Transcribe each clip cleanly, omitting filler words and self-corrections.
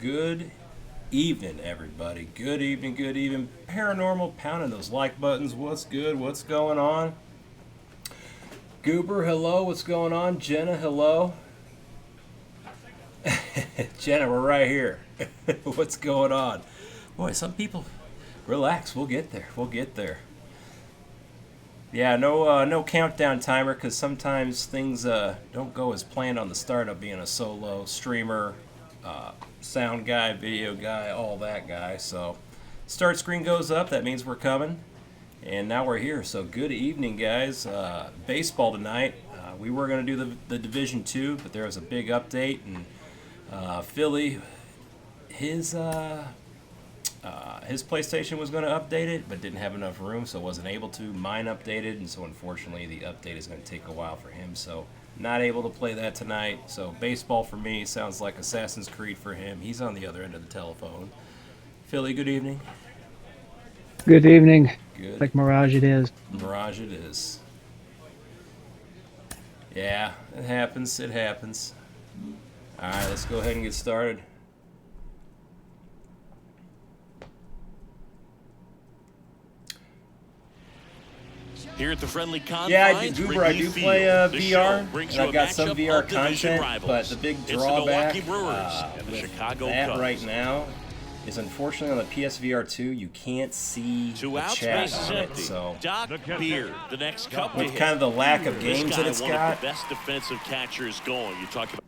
good evening, everybody. Good evening, good evening. Paranormal, pounding those like buttons. What's good? What's going on? Goober, hello. What's going on? Jenna, hello. Jenna, we're right here. What's going on? Boy, some people, relax. We'll get there. We'll get there. Yeah, no countdown timer because sometimes things don't go as planned on the start of being a solo streamer, sound guy, video guy, all that guy. So, start screen goes up. That means we're coming, and now we're here. So, good evening, guys. Baseball tonight. We were going to do the Division II, but there was a big update, and Philly, his PlayStation was going to update it, but didn't have enough room, so wasn't able to. Mine updated, and so unfortunately the update is going to take a while for him, so not able to play that tonight. So baseball for me sounds like Assassin's Creed for him. He's on the other end of the telephone. Philly, good evening. Good evening. Good. Like Mirage it is. Mirage it is. Yeah, it happens. It happens. All right, let's go ahead and get started. Here at the friendly confines, yeah, I do play VR, and I've got some VR content, but the big drawback with that right now is unfortunately on the PSVR 2, you can't see the chat on it, so DrDirtyBeard, the next cup with kind of the lack of games that it's got, the best defensive catchers going. You talk about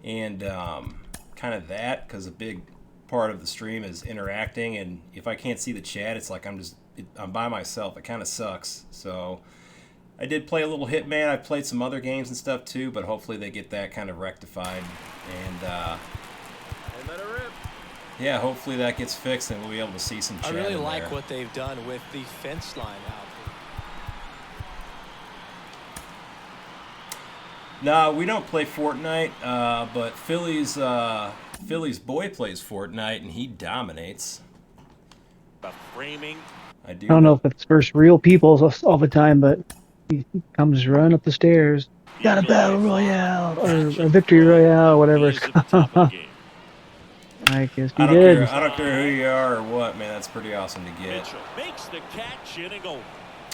and kind of that, because a big part of the stream is interacting, and if I can't see the chat, it's like I'm by myself. It kind of sucks. So I did play a little Hitman. I've played some other games and stuff too, but hopefully they get that kind of rectified. And yeah, hopefully that gets fixed and we'll be able to see some chat. I really in like there. what they've done with the fence line out there. No, we don't play Fortnite, but Philly's boy plays Fortnite and he dominates. about framing. I don't know if it's first real people all the time, but he comes running up the stairs. Got a battle royale or a victory royale, whatever it's called. I guess he did. I don't care who you are or what, man. That's pretty awesome to get. Mitchell makes the catch, inning over.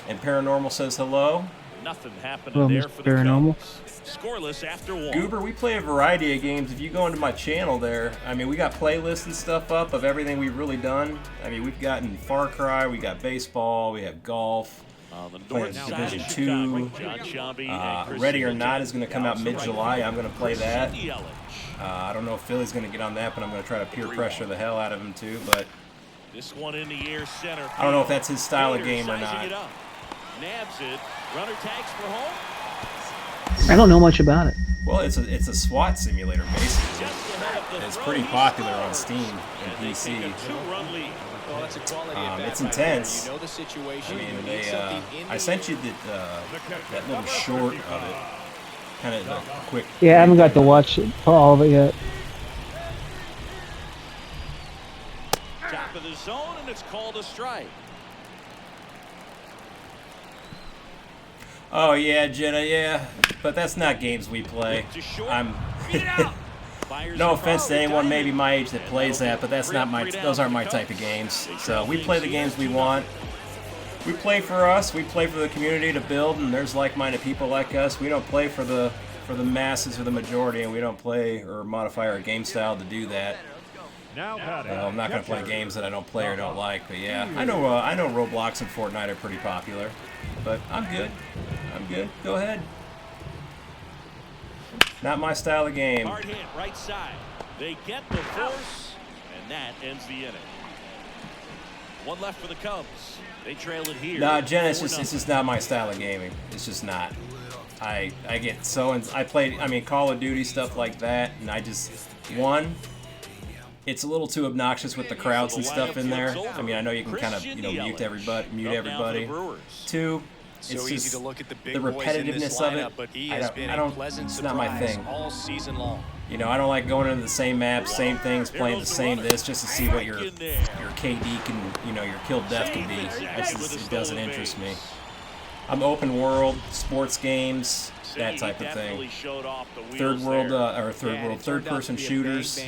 And Paranormal says hello. Nothing happening Hello, there Mr. for the Paranormal. Cubs. Scoreless after one. Goober, we play a variety of games. If you go into my channel there, I mean, we got playlists and stuff up of everything we've really done. I mean, we've gotten Far Cry, we got baseball, we have golf, The playing north Division side, 2. John Shelby and Chris Ready or Simmons. Not is going to come out mid-July. I'm going to play that. Yelich. I don't know if Philly's going to get on that, but I'm going to try to peer pressure the hell out of him too. But This one in the air center. I don't know if that's his style of Bader game or sizing not. it up. Nabs it. Runner tags for home. I don't know much about it. Well, it's a SWAT simulator basically. Just ahead of the It's throw. pretty popular on Steam and They PC. take a two-run lead. Well, that's a quality at bat It's right there. intense. You know the situation. I mean, you need they. something in I the sent you that little short of it, kind of the quick. Yeah, I haven't got to watch all of it yet. Top of the zone, and it's called a strike. Oh yeah, Jenna, yeah, but that's not games we play. To short. I'm. Beat it out. Fires No a offense foul to anyone to maybe Diamond. my age that And plays that'll that, but that's bring not my. three down Those aren't for my the type of Cubs. games. They So trail we things play the here games we 2-0. want. We play for us. We play for the community to build, and there's like-minded people like us. We don't play for the masses or the majority, and we don't play or modify our game style to do that. I'm not going to play games that I don't play or don't like, but yeah, I know Roblox and Fortnite are pretty popular, but I'm good. I'm good. Go ahead. Not my style of game. Hard hit, right side. They get the force, and that ends the inning. One left for the Cubs. They trail it here. Nah, Jen, it's 4-0. just not my style of gaming. It's just not. I get so I play. I mean, Call of Duty stuff like that, and I just it's a little too obnoxious with the crowds and stuff in there. I mean, I know you can kind of mute everybody. Two, So it's easy just to look at the big the boys in this repetitiveness of lineup, it. but he I has don't- been I a don't- pleasant it's not my surprise thing. all season long. You know, I don't like going into the same maps, same things, playing the same this, just to see what your KD can, your kill death can be. It doesn't interest me. I'm open world, sports games, that type of thing. Third person shooters.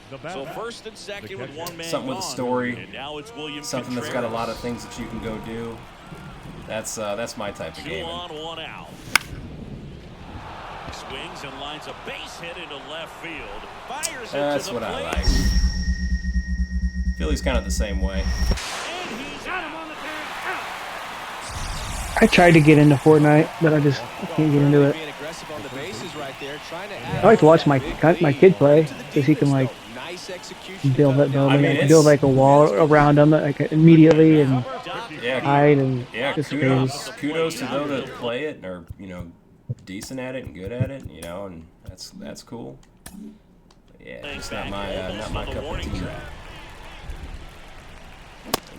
So first and second with one man Something with a gone. story. And now it's William Something that's got a lot Contreras. of things that you can go do. That's my type of 2 game. on, 1 out. Swings and lines a base hit into left field. Fires That's into the what I plate. like. Philly's kind of the same way. And he's out. I tried to get into Fortnite, but I can't get into it. Being aggressive on the bases right there, trying to I like to watch my kid play because he can like nice execution. build I mean, build like a wall around him like immediately and Yeah, hide and yeah. just Kudos to those that play it and are decent at it and good at it. And that's cool. Yeah, it's not my cup of tea.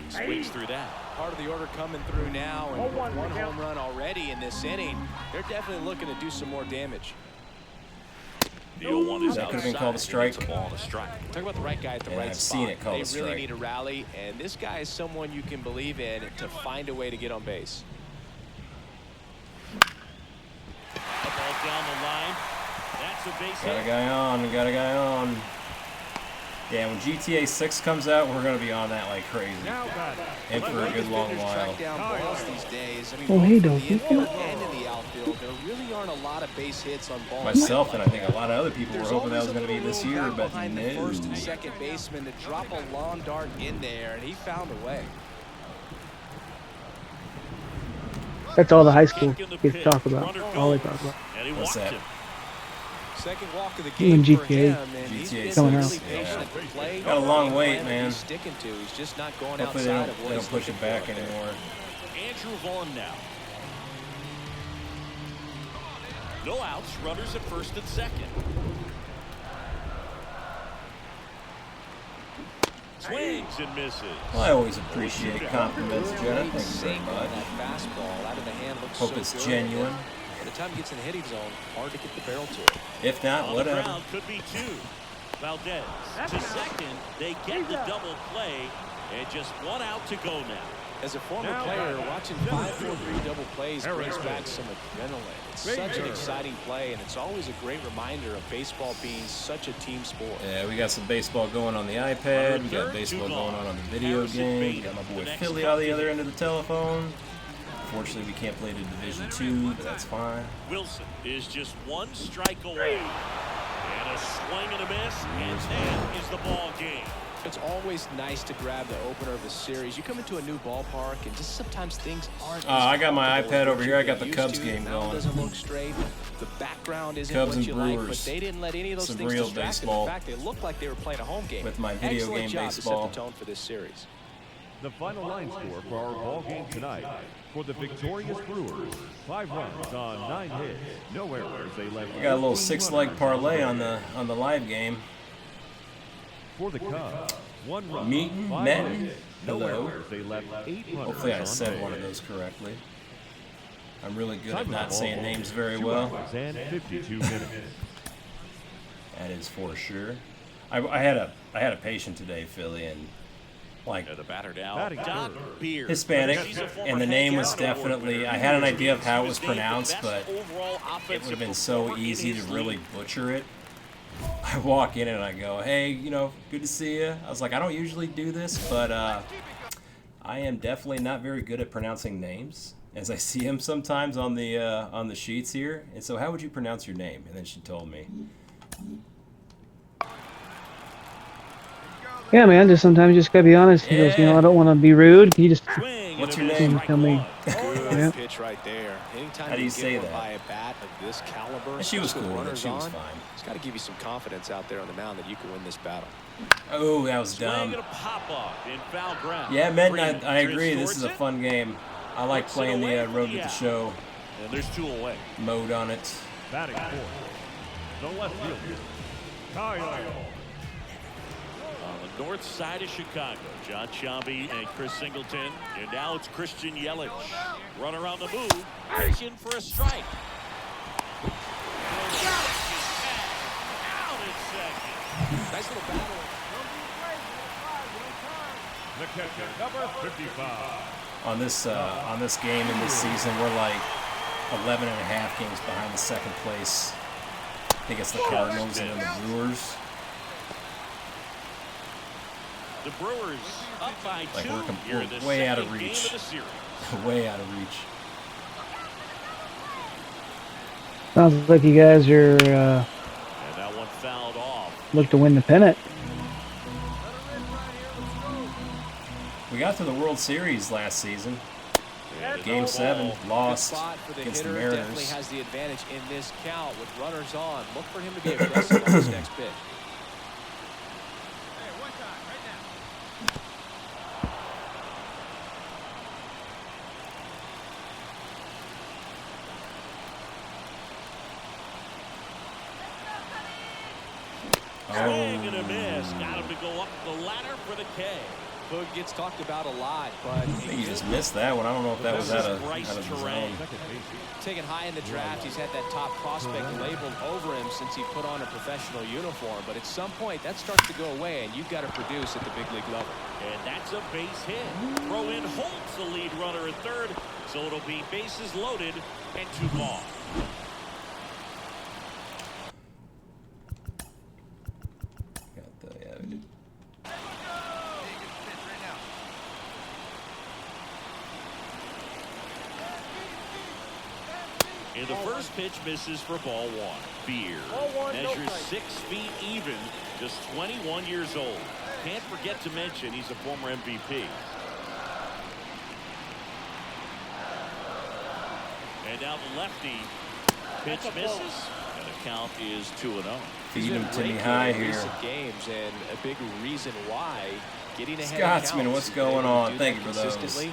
Swings through that. Part of the order coming through now, and one home run already in this inning. They're definitely looking to do some more damage. The 0-1 is That could have been outside. called a strike. It's a ball and a strike. Talk about the right guy at the Yeah, right I've spot. seen it called they a strike. really need a rally, and this guy is someone you can believe in to find a way to get on base. A ball down the line. That's a base Got a hit. guy on. Got a guy on. Yeah, when GTA 6 comes out, we're gonna be on that like crazy, and for a good long while. Track down balls these days. I mean, Oh, hey, both in Doki. the infield and in the outfield, there really aren't a lot of base hits on balls. Myself and I think a lot of other people were There's hoping that always was a going to be little this room year, down but behind the no. first and second baseman to drop a lawn dart in there, and he found a way. That's all the high school kids talk about. All they talk about. And he What's walked that? him. Second walk of the Even game for GTA. him, and he's GTA been coming really out. patient Yeah. at the plate. Got a long wait, Plan that man. He's sticking to. He's just not going Hopefully they outside don't, of what they he's don't push looking it back for. anymore. Andrew Vaughn now. No outs, runners at first and second. Swings and misses. Well, I always appreciate compliments, Jenna. Thank you very Sink on much. that fastball out of the hand looks Hope so it's good. genuine. By the time it gets in the hitting zone, hard to get the barrel to it. If not, On the whatever. ground could be two. Valdez to second. They get the double play, and just 1 out to go now. As a former player, watching 5-4-3 double plays brings back some adrenaline. It's such an exciting play, and it's always a great reminder of baseball being such a team sport. Yeah, we got some baseball going on the iPad. We got baseball going on the video game. We got my boy Philly on the other end of the telephone. Unfortunately, we can't play the Division II, but that's fine. Wilson is just 1 strike away. And a swing and a miss, and that is the ball game. It's always nice to grab the opener of a series. You come into a new ballpark, and just sometimes things aren't. I got my comfortable iPad as over what here. I you got the used Cubs to. game Mound going. doesn't look straight. The background isn't Cubs what and you like, but Brewers. they didn't let any of those Some things real distract them. baseball. In fact, they looked like they were playing a home game. With my video Excellent game job baseball. to set the tone for this series. The final line score for our ball game tonight. For the victorious Brewers, 5 runs on 9 hits, no errors. They left. We got a little 14 6-leg runners parlay on on the live game. For the Cubs, 1 run, Meeting, 5 Metin, hits, no hello. errors. They left 8 runners Hopefully I on said base. one of those correctly. I'm really good at Time not of saying ball, names very 2 well. hours and 52 minutes. That is for sure. I had a patient today, Philly, and like And the batter now, Batting DrDirtyBeard. Hispanic, He's a former and the name was Hank Aaron Award definitely. winner. I had an idea of how it He was named the pronounced, best but overall it would offensive have been so performer in easy to his really league. butcher it. I walk in and I go, "Hey, good to see you." I was like, "I don't usually do this, but I am definitely not very good at pronouncing names, as I see them sometimes on the sheets here. And so, how would you pronounce your name?" And then she told me. Yeah, man. Just sometimes you just gotta be honest. He goes, Yeah. I don't want to be rude. Can you just Swing What's and your a miss, name? strike Tell me. one. Good Yeah. pitch right there. Anytime How do you you say get that? one by a bat of this caliber, And she was especially cool, with but she runners was on, fine. It's got to give you some confidence out there on the mound that you can win this battle. Oh, that was Swing dumb. and a pop up in foul ground. Yeah, Med, Freeman I agree. This is a towards it, fun game. I like puts it playing away the for Road the with the out. Show And there's 2 away. mode on it. Batting fourth, the left fielder, Kyle. On the north side of Chicago, John Chambi and Chris Singleton. And now it's Christian Yelich. Runner on the move. Pitching for a strike. Out at second. Nice little battle. The catcher, number 55. On this game in this season, we're like 11 and a half games behind the second place. I think it's the Cardinals and then the Brewers. The Brewers up by Like 2 here in the way out of second game reach. of the series. Way out of reach. Sounds like you guys are And that one fouled off. look to win the pennant. We got to the World Series last season. And Game 7, Good lost spot for the against the hitter. Definitely Mariners. has the advantage in this count with runners on. Look for him to be aggressive on his next pitch. Swing and a miss. Got him to go up the ladder for the K. Hood gets talked about a lot, but I think you just missed that one. I don't know if that was out of Bryce the Terrain. zone. taken high in the draft, he's had that top prospect labeled over him since he put on a professional uniform. But at some point, that starts to go away, and you've got to produce at the big league level. And that's a base hit. Throw in Holtz, the lead runner at third. So it'll be bases loaded and 2 balls. And the first pitch misses for ball 1. Beard measures 6 feet even, just 21 years old. Can't forget to mention he's a former MVP. And now the lefty pitch misses, and the count is 2-0. Feed him to me high here. Games, and a big reason why getting ahead Scotsman, what's going on? Thank you for those. And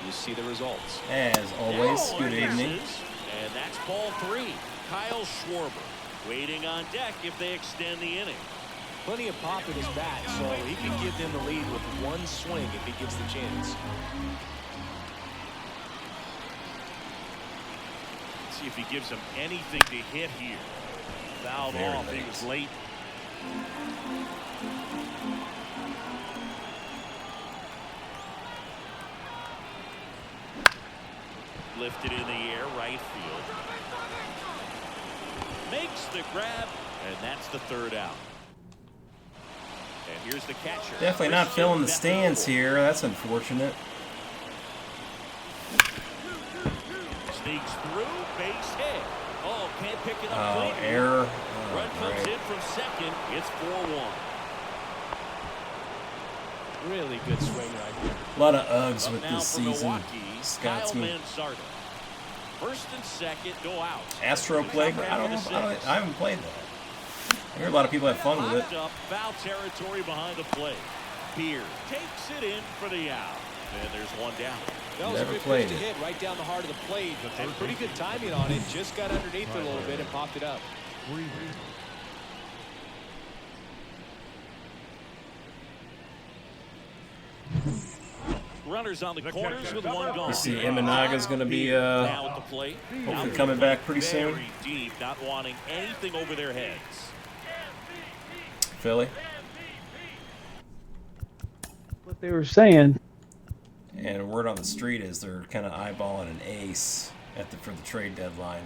you see the results. As always, good evening. And that's ball 3. Kyle Schwarber waiting on deck if they extend the inning. Plenty of pop in his bat, so he can give them the lead with one swing if he gets the chance. Let's see if he gives him anything to hit here. Fouled off. He was late. Lifted in the air, right field. Makes the grab, and that's the 3rd out. And here's the catcher. Definitely not filling the stands here. That's unfortunate. Sneaks through, base hit. Oh, can't pick it up. Oh, error. Run comes in from second. It's 4-1. Really good swing right here. A lot of Uggs Up with now this for season. Milwaukee, Scotsman. Kyle Manzardo. First and second, no out. Astro Plague. I haven't played that. I hear a lot of people have fun with it. Up, foul territory behind the plate. Beard takes it in for the out. And there's one down. That was Never a good played pitch to it. hit right down the heart of the plate. And pretty good timing on it. Just got underneath it a little bit and popped it up. Runners on the corners with one gone. You see Imanaga's going to be Now at the plate. hopefully coming back pretty soon. Very deep, not wanting anything over their heads. Philly. What they were saying. And word on the street is they're kind of eyeballing an ace for the trade deadline.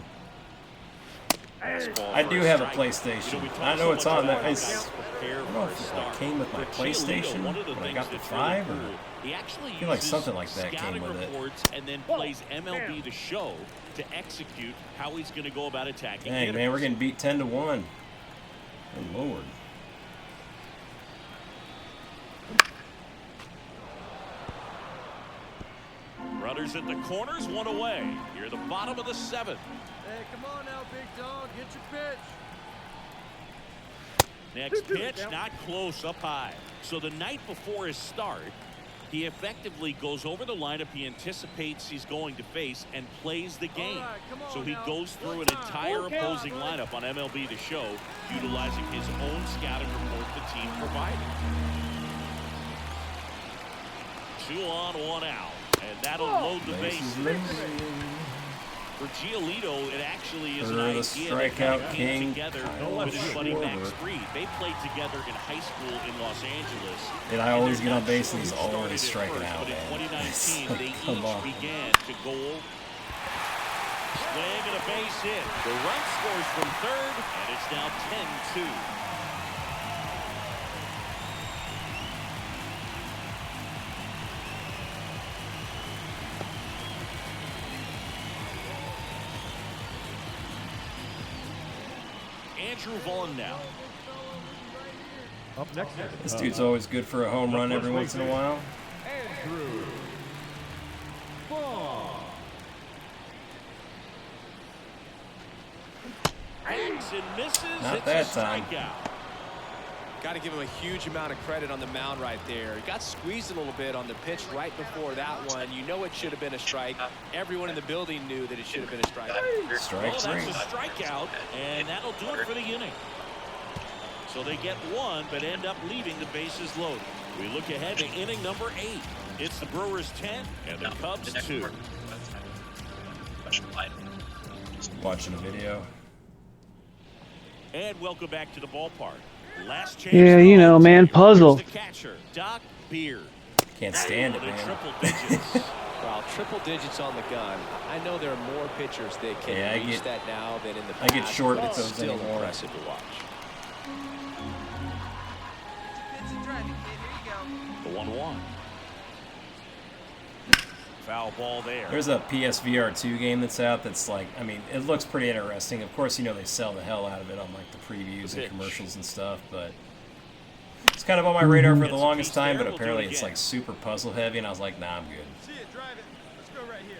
I do have a PlayStation. I know it's on that. I don't know if it came with my PlayStation when I got the 5, or He actually I feel like uses something like that came scouting with it. reports and then plays MLB The Show to execute how he's going to go about attacking dang, hitters. man, we're getting beat 10-1. Good Lord. Runners at the corners, one away. Here, the bottom of the 7th. Hey, come on now, big dog. Get your pitch. Next pitch, not close, up high. So the night before his start, he effectively goes over the lineup he anticipates he's going to face and plays the game. So he goes through an entire opposing lineup on MLB The Show, utilizing his own scouting report the team provided. 2 on, 1 out. And that'll load the bases. For Giolito, it actually is an idea that kind of came together with his buddy Max Fried. They played together in high school in Los Angeles. And I always get on base and he's always striking out, But in man. 2019, they each began to go. Swing and a base hit. The run scores from third, and it's now 10-2. Andrew Vaughn now. Up next. This dude's always good for a home run every once in a while. Andrew Vaughn. Hangs and misses. Not It's that a time. strikeout. Got to give him a huge amount of credit on the mound right there. He got squeezed a little bit on the pitch right before that one. You know it should have been a strike. Everyone in the building knew that it should have been a strike. Strike Well, three. that's a strikeout, and that'll do it for the inning. So they get one, but end up leaving the bases loaded. We look ahead to inning number 8. It's the Brewers 10 and the Cubs 2. Watching a video. And welcome back to the ballpark. Last chance. Yeah, you know, man, puzzle. The catcher, DrDirtyBeard. Can't stand it, The man. triple digits. Well, triple digits on the gun. I know there are more pitchers that can Yeah, I reach get- that now than in the I past. get short but with those still anymore. impressive to watch. The 1-1. Foul ball there. There's a PSVR 2 game that's out that's like, I mean, it looks pretty interesting. Of course, you know, they sell the hell out of it on like the previews and commercials and stuff, but it's kind of on my radar for the longest time, but apparently it's like super puzzle heavy, and I was like, nah, I'm good. See it, drive it. Let's go right here.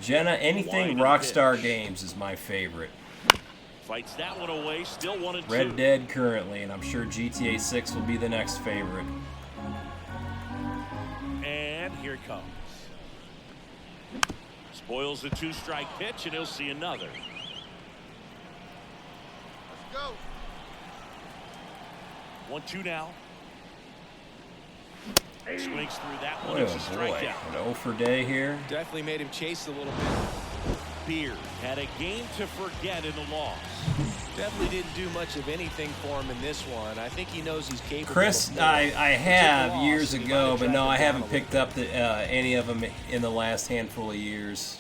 Jenna, anything Rockstar Games is my favorite. Fights that one away, still 1-2. Red Dead currently, and I'm sure GTA 6 will be the next favorite. And here it comes. Spoils the 2-strike pitch, and he'll see another. Let's go. 1-2 now. Swings through that one. Oh It's a boy, strikeout. an 0 for day here. Definitely made him chase a little bit. Beard had a game to forget in the loss. Definitely didn't do much of anything for him in this one. I think he knows he's capable. Chris, of more. I have loss, years he might ago, have but tracked no, him I down haven't a picked little up any of them in the last handful of years.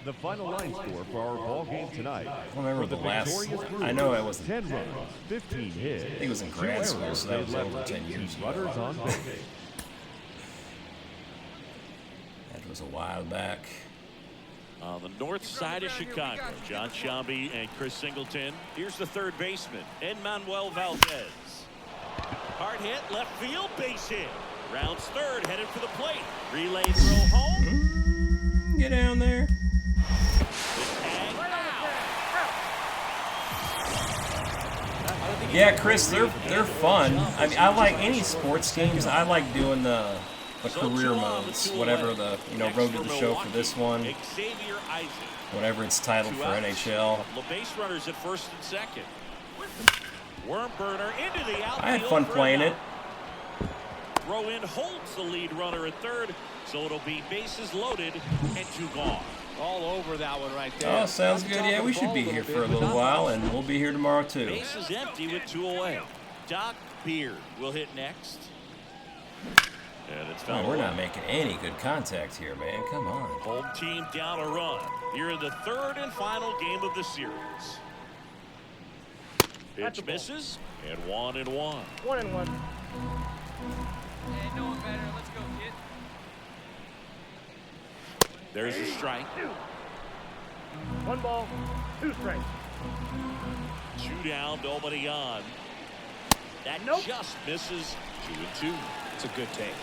The final line score for our ball game tonight. I don't remember For the the last. victorious Brewers, I know I wasn't. 10 runs, 15 hits. I think it was in 2 grad school, errors, so that was they over left 10 years 18 ago. runners on base. That was a while back. On the north side of Chicago, John Sciambi and Chris Singleton. Here's the third baseman, Edmanuel Valdez. Hard hit, left field, base hit. Rounds third, headed for the plate. Relay throw home. Get down there. The tag out. Yeah, Chris, they're fun. I mean, I like any sports games. I like doing the career modes, whatever the road to the show for this one, Xavier Isaac. whatever it's titled for NHL. The base runners at first and second. Worm burner into the outfield. I had fun for a playing it. out. Throw in holds the lead runner at third, so it'll be bases loaded and 2 gone. All over that one right there. Oh, sounds good. Yeah, we should be here for a little while, and we'll be here tomorrow too. Bases empty with 2 away. DrDirtyBeard will hit next. And it's Oh, we're not making any good contact here, man. Come on. Home team down a run. You're in the third and final game of the series. Pitch misses, and 1-1. 1-1. Hey, no one better. Let's go, kid. There's a strike. 1 ball, 2 strikes. 2 down, nobody on. That just misses. 2-2. It's a good take.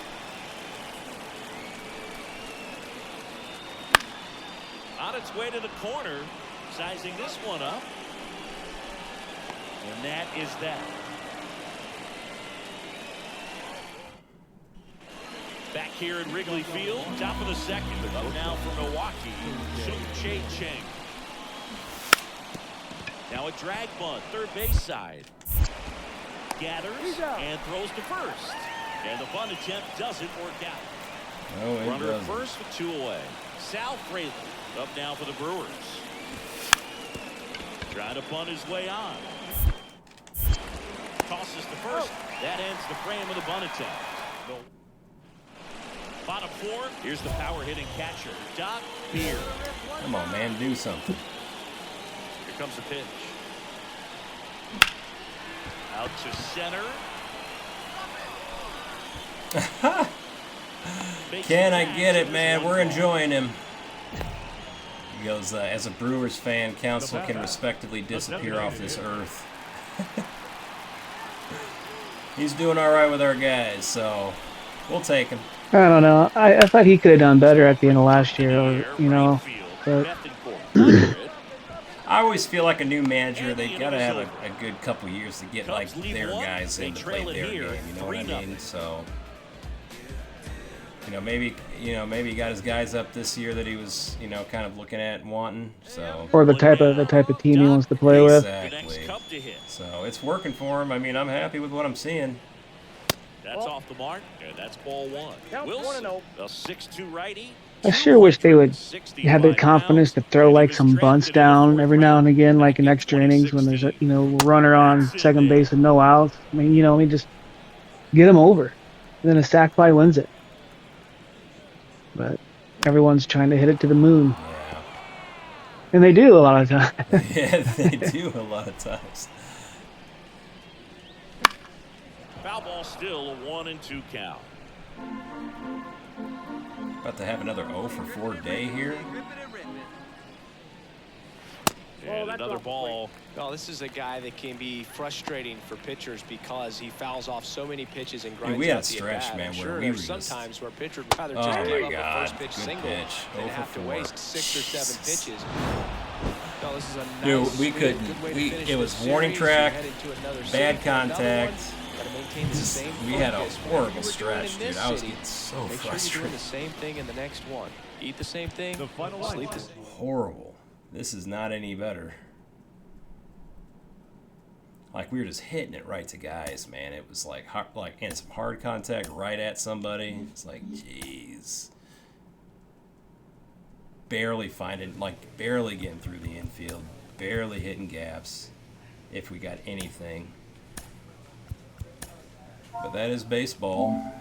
On its way to the corner, sizing this one up. And that is that. Back here in Wrigley Field, top of the second. Up now for Milwaukee, Che Cheng. Now a drag bunt, third base side. Gathers and throws to first. And the bunt attempt doesn't work out. No, it Runner at doesn't. first with 2 away. Sal Fraley up now for the Brewers. Trying to bunt his way on. Tosses to first. That ends the frame of the bunt attempt. Bottom 4. Here's the power hitting catcher, DrDirtyBeard. Come on, man, do something. Here comes the pitch. Out to center. Can I get it, man? We're enjoying him. He goes, as a Brewers fan, Council can respectively disappear off this earth. He's doing all right with our guys, so we'll take him. I don't know. I thought he could have done better at the end of last year, or, you know. But I always feel like a new manager, they gotta have a good couple years to get like their guys in to play their game. You know what I mean? So, maybe he got his guys up this year that he was, kind of looking at and wanting. So. Or the type of team he wants to play with. Exactly. So it's working for him. I mean, I'm happy with what I'm seeing. That's off the mark, and that's ball one. Wilson, the 6'2" righty. I sure wish they would have the confidence to throw like some bunts down every now and again, like in extra innings when there's a runner on second base with no outs. I mean, just get them over. And then a sac fly wins it. But everyone's trying to hit it to the moon. Yeah. And they do a lot of times. Yeah, they do a lot of times. Foul ball still a 1-2 count. About to have another 0 for 4 day here. And another ball. Well, this is a guy that can be frustrating for pitchers because he fouls off so many pitches and grinds we had out a the stretch, at-bat. man, Sure, where we there's were just... sometimes where pitchers would rather just Oh give my up God. a first pitch Good single pitch. than 0 have for to 4. waste 6 or 7 pitches. No, this is a nice, Dude, we sweet, couldn't. good way to finish It was this warning series. track, You head into another bad city for another contact. one. Gotta maintain the same We had a focus. horrible Whatever you were doing stretch, in dude. this I was city, getting so make sure you're frustrated. doing the same thing in the next one. Eat the same thing, The final sleep line. the same. Horrible. This is not any better. Like, we were just hitting it right to guys, man. It was like and some hard contact right at somebody. It's like, jeez. Barely barely getting through the infield. Barely hitting gaps, if we got anything. But that is baseball.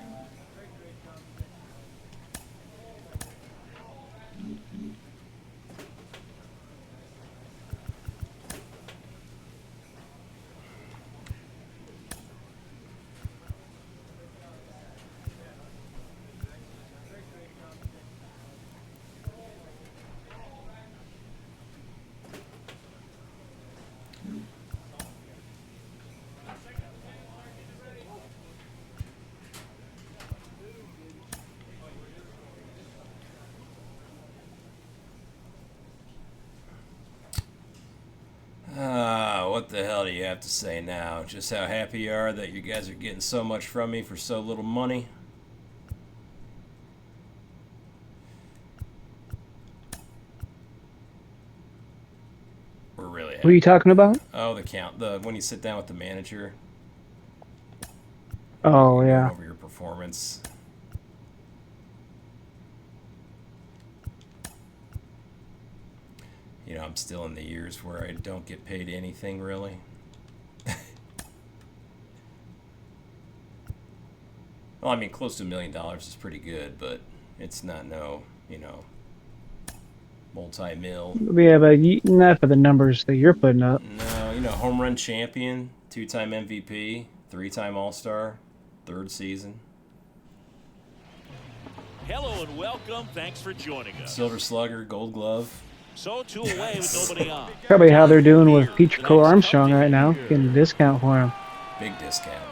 What the hell do you have to say now? Just how happy you are that you guys are getting so much from me for so little money? We're really happy. What are you talking about? Oh, when you sit down with the manager. Oh, yeah. Over your performance. I'm still in the years where I don't get paid anything, really. Well, I mean, close to $1 million is pretty good, but it's not multi-mil. Yeah, but not for the numbers that you're putting up. No, home run champion, 2-time MVP, 3-time All-Star, 3rd season. Hello and welcome. Thanks for joining us. Silver Slugger, Gold Glove. So 2 away with nobody on. Probably how they're doing with Petrico Armstrong right now. Getting a discount for him. Big discount.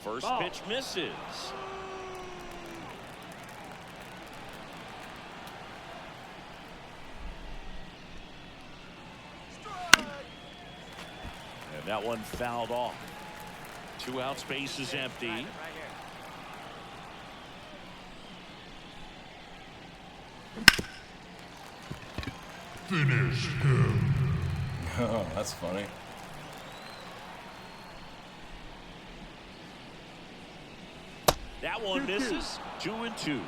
First pitch misses. And that one fouled off. 2 outs, base is empty. Finish him. Oh, that's funny. That one misses. 2-2. And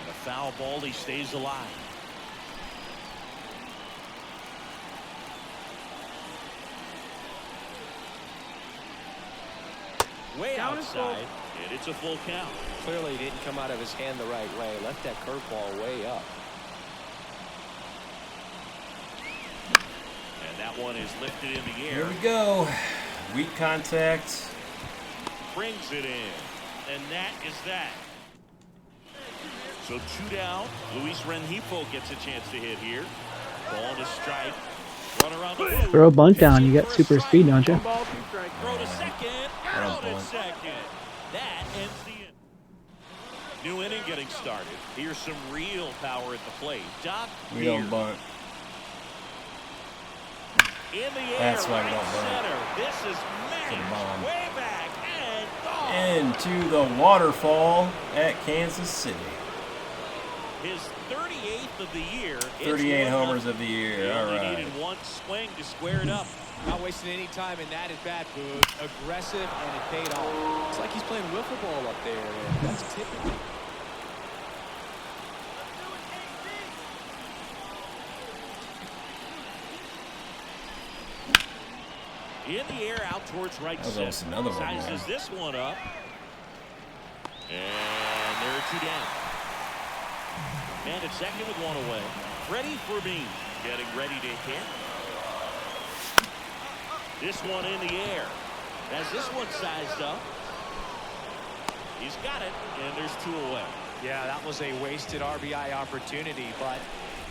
a foul ball, he stays alive. Way outside, and it's a full count. Clearly didn't come out of his hand the right way. Left that curveball way up. And that That one is lifted in the Here air. we go. Weak contact. Brings it in. And that is that. So 2 down. Luis Rengifo gets a chance to hit here. Ball to strike. Run around the loop. Throw a bunt down. You got super speed, don't you? Throw to second. Out at second. That ends the inning. New inning getting started. Here's some real power at the plate. We don't bunt. In the air, That's why we right don't bunt. center. This is To the bomb. Max. Way back and gone. Into the waterfall at Kansas City. His 38th of the year. 38 homers of the year. All He right. needed one swing to square it up. Not wasting any time in that at-bat, Boog. Aggressive, and it paid off. It's like he's playing wiffle ball up there. That's typical. In the air, out towards right That was center. almost another one, Sizes man. this one up. And there are 2 down. Man at second with 1 away. Freddie Fermin getting ready to hit. This one in the air. Has this one sized up. He's got it, and there's 2 away. Yeah, that was a wasted RBI opportunity, but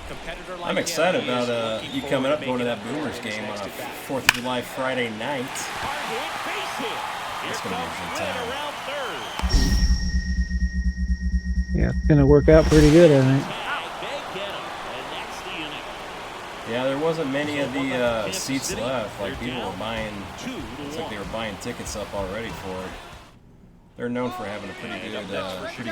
competitor like I'm excited him, he is about looking you forward coming to up going to making that up Boomers for his game on next a at-bat. 4th of July Friday night. Hard hit, base hit. Here That's gonna be a comes good Red time. around third. Yeah, it's gonna work out pretty good, I think. They get him, and that's the inning. Yeah, there wasn't many of the Kansas seats City, left. Like they're people were down buying. 2-1. It's like they were buying tickets up already for it. They're known for having a pretty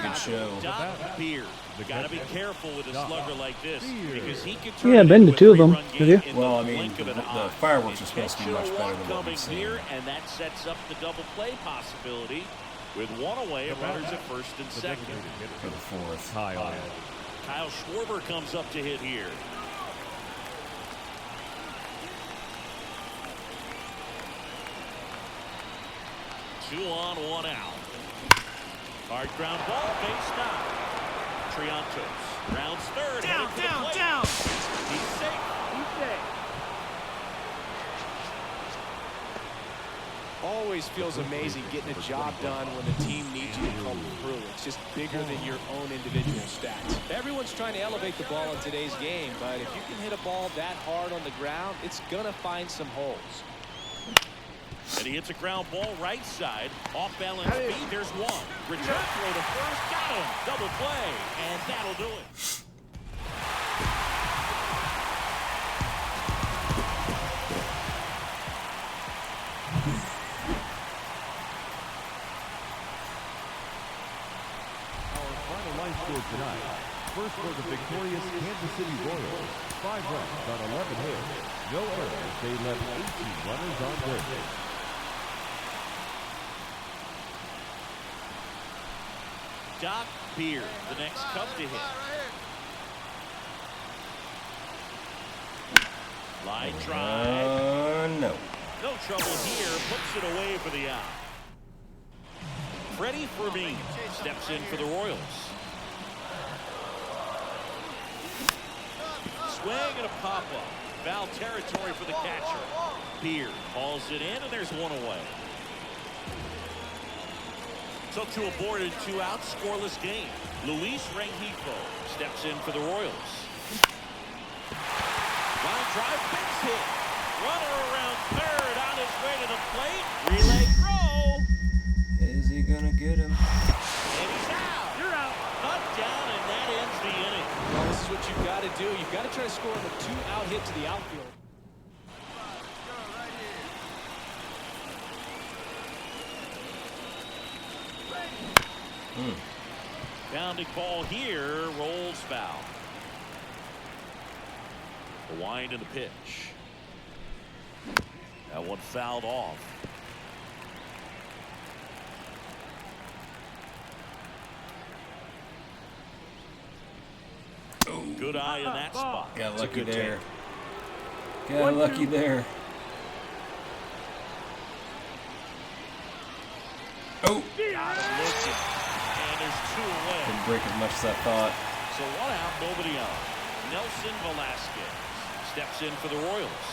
good show. DrDirtyBeard. Got to be careful with a slugger like this because he could Yeah, turn been to it 2 of into a them, 3-run have you? game in Well, I the mean, blink of an the eye. fireworks are supposed to be much better than what Coming we've seen. here, and that sets up the double play possibility. With 1 away, runners at first and second. For the 4th. Kyle. Kyle Schwarber comes up to hit here. Two on, 1 out. Hard ground ball, base knock. Triantos rounds third. Down. He's safe. Always feels amazing getting a job done when the team needs you to come through. It's just bigger than your own individual stats. Everyone's trying to elevate the ball in today's game, but if you can hit a ball that hard on the ground, it's going to find some holes. And he hits a ground ball right side. Off balance speed. There's 1. Return throw to first. Got him. Double play. And that'll do it. Our final line score tonight. First for the victorious Kansas City Royals. 5 runs on 11 hits. No errors. They left 18 runners on base. DrDirtyBeard, the next Cub to hit. Line drive. No. No trouble here. Puts it away for the out. Freddie Fermin steps in for the Royals. Swing and a pop-up. Foul territory for the catcher. Beard hauls it in, and there's 1 away. So 2 aboard and 2 out, scoreless game. Luis Rengifo steps in for the Royals. Line drive, base hit. Runner around third, on his way to the plate. Relay throw. Is he gonna get him? And he's out. You're out. Cut down, and that ends the inning. Well, this is what you've got to do. You've got to try to score on a 2-out hit to the outfield. Bounding ball here, rolls foul. The wind and the pitch. That one fouled off. Good eye in that spot. Got It's a lucky good there. take. Got lucky there. Oh! Looking. And there's 2 away. Didn't break as much as I thought. So 1 out, nobody out. Nelson Velasquez steps in for the Royals.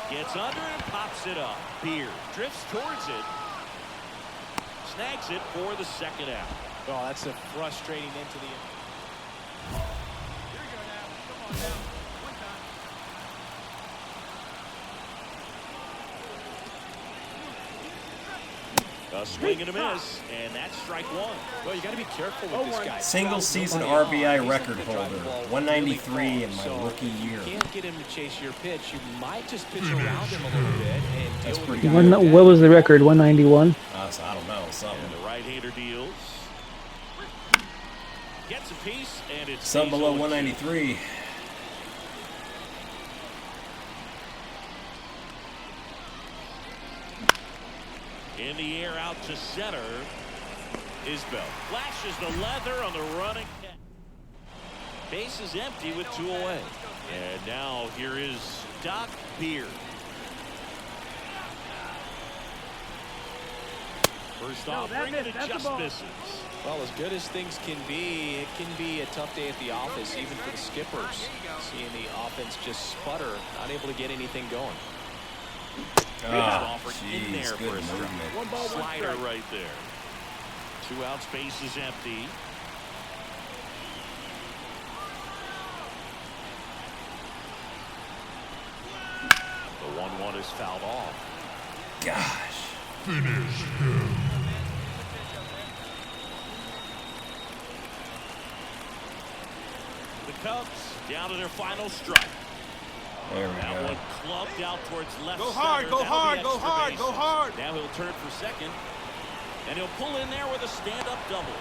Gets under and pops it up. Beard drifts towards it. Snags it for the second out. Oh, that's a frustrating end to the end. Here you go now. Come on now. One time. A swing and a miss, and that's strike one. Well, you got to be careful with this guy. Single season Nobody RBI on. record He's gonna drive holder, the ball 193 really in my far. rookie year. You can't get him to chase your pitch. You might just pitch around him a little bit and That's deal with pretty the good. guy What was the record? 191. So I don't know, something. And the right-hander deals. Gets a piece, and it's Some below 0-2. 193. In the air out to center. Isbell flashes the leather on the running catch. Base is empty with 2 away. And now here is DrDirtyBeard. First offering, and it just misses. Well, as good as things can be, it can be a tough day at the office, even for the skippers. Seeing the offense just sputter, not able to get anything going. Offered in jeez, there good for a strike. movement. Slider right there. 2 outs, base is empty. The 1-1 is fouled off. Gosh. Finish him. The Cubs down to their final strike. There we That go. one clubbed out towards left Go hard, center. go That'll be hard, go extra hard, go bases. hard. Now he'll turn for second. And he'll pull in there with a stand-up double.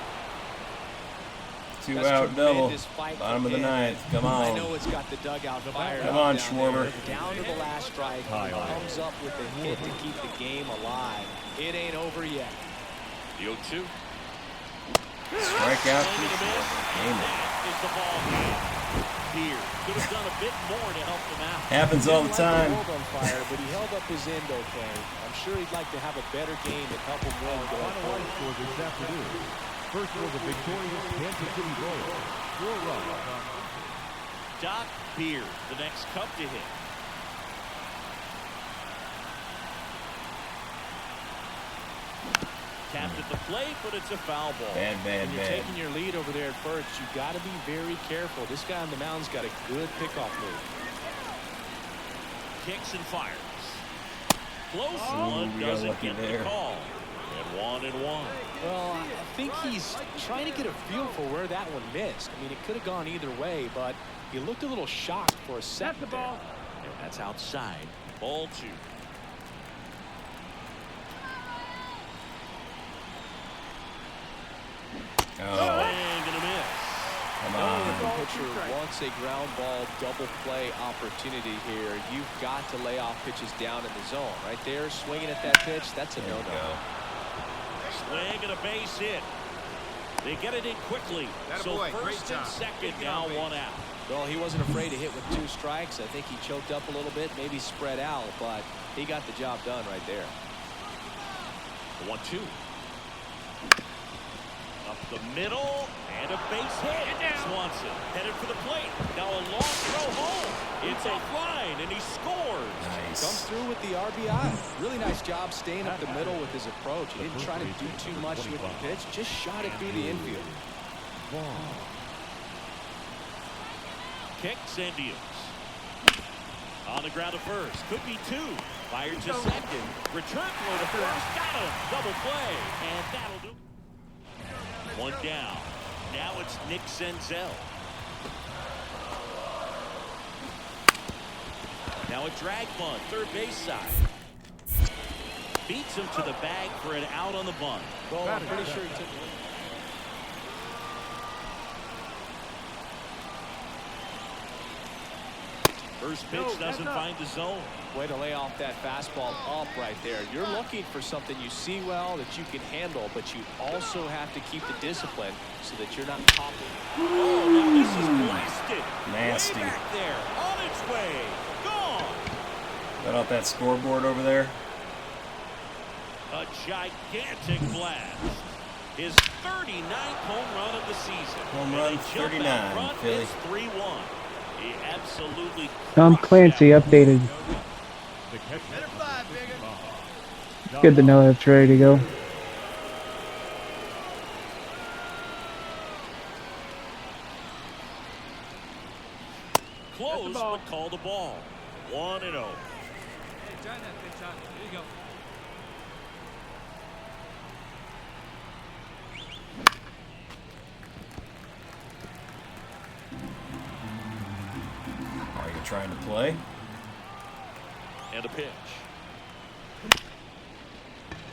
2 That's out double. tremendous fight Bottom of the for him. 9th. Come I on. know it's got the dugout fired Come up on, down Schwarber. there. Down to the last strike. Comes up with a hit to keep the game alive. It ain't over yet. The 0-2. Strikeout. Swing and a miss. Game it. That is the ball game. Beard could have done a bit more to help them out. Happens all the Didn't light time. the world on fire, but he held up his end okay. I'm sure he'd like to have a better game and help him win going Final forward. line score this afternoon. First for the victorious Kansas City Royals. 4 runs. DrDirtyBeard, the next Cub to hit. Tapped at the plate, but it's a foul ball. Bad, bad, When you're bad. taking your lead over there at first, you've got to be very careful. This guy on the mound's got a good pickoff move. Kicks and fires. Close Ooh, one, we got doesn't lucky get there. the call. And 1-1. Well, I think he's trying to get a feel for where that one missed. I mean, it could have gone either way, but he looked a little shocked for a second there. And that's outside. Ball 2. Oh, Swing and a miss. come If on. a pitcher wants a ground ball double play opportunity here, you've got to lay off pitches down in the zone. Right there, swinging at that pitch, that's a There we no-no. go. Swing and a base hit. They get it in quickly. So Attaboy, great first and job. second, Take it now on base. 1 out. Well, he wasn't afraid to hit with 2 strikes. I think he choked up a little bit, maybe spread out, but he got the job done right there. The 1-2. Up the middle and a base hit. Swanson headed for the plate. Now a long throw home. It's offline and he scores. Comes Nice. through with the RBI. Really nice job staying up the middle with his approach. He didn't try to do too much with the pitch, just shot it through the infield. Kicks and deals. On the ground to first. Could be 2. Fired to second. Return throw to first. Got him. Double play. And that'll do. 1 down. Now it's Nick Senzel. Now a drag bunt. Third base side. Beats him to the bag for an out on the bunt. Well, I'm pretty sure he took it. First pitch doesn't find the zone. Way to lay off that fastball up right there. You're looking for something you see well that you can handle, but you also have to keep the discipline so that you're not popping. Oh, now this is blasted. Nasty. Way back there. On its way. Gone. Got off that scoreboard over there. A gigantic blast. His 39th home run of the season. Home And run a jump 39, out front Philly. is 3-1. He absolutely Tom crushed Clancy that. updated. The catcher. Better fly, bigger. Good to know it's ready to go. Close, but call the ball. 1-0. Hey, turn that pitch on. Here you go. Are you trying to play? And a pitch.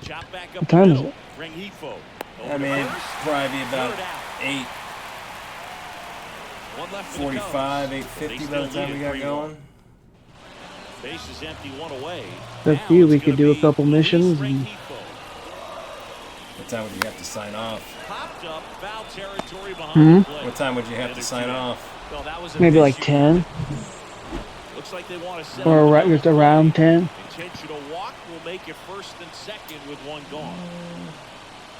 Chop back up What the time is middle. it? Rengifo. I mean, it'd probably be about 8:45, One left for the Cubs. 8:50 by the time we got going. Base is empty, one away. Up to you, we could do a couple missions and What time would you have to sign off? Popped up, foul territory behind the plate. What time would you have to sign off? Well, that was a maybe like vicious- 10 Looks like they want to set or up right, just around 10. intentional walk will make it first and second with one gone.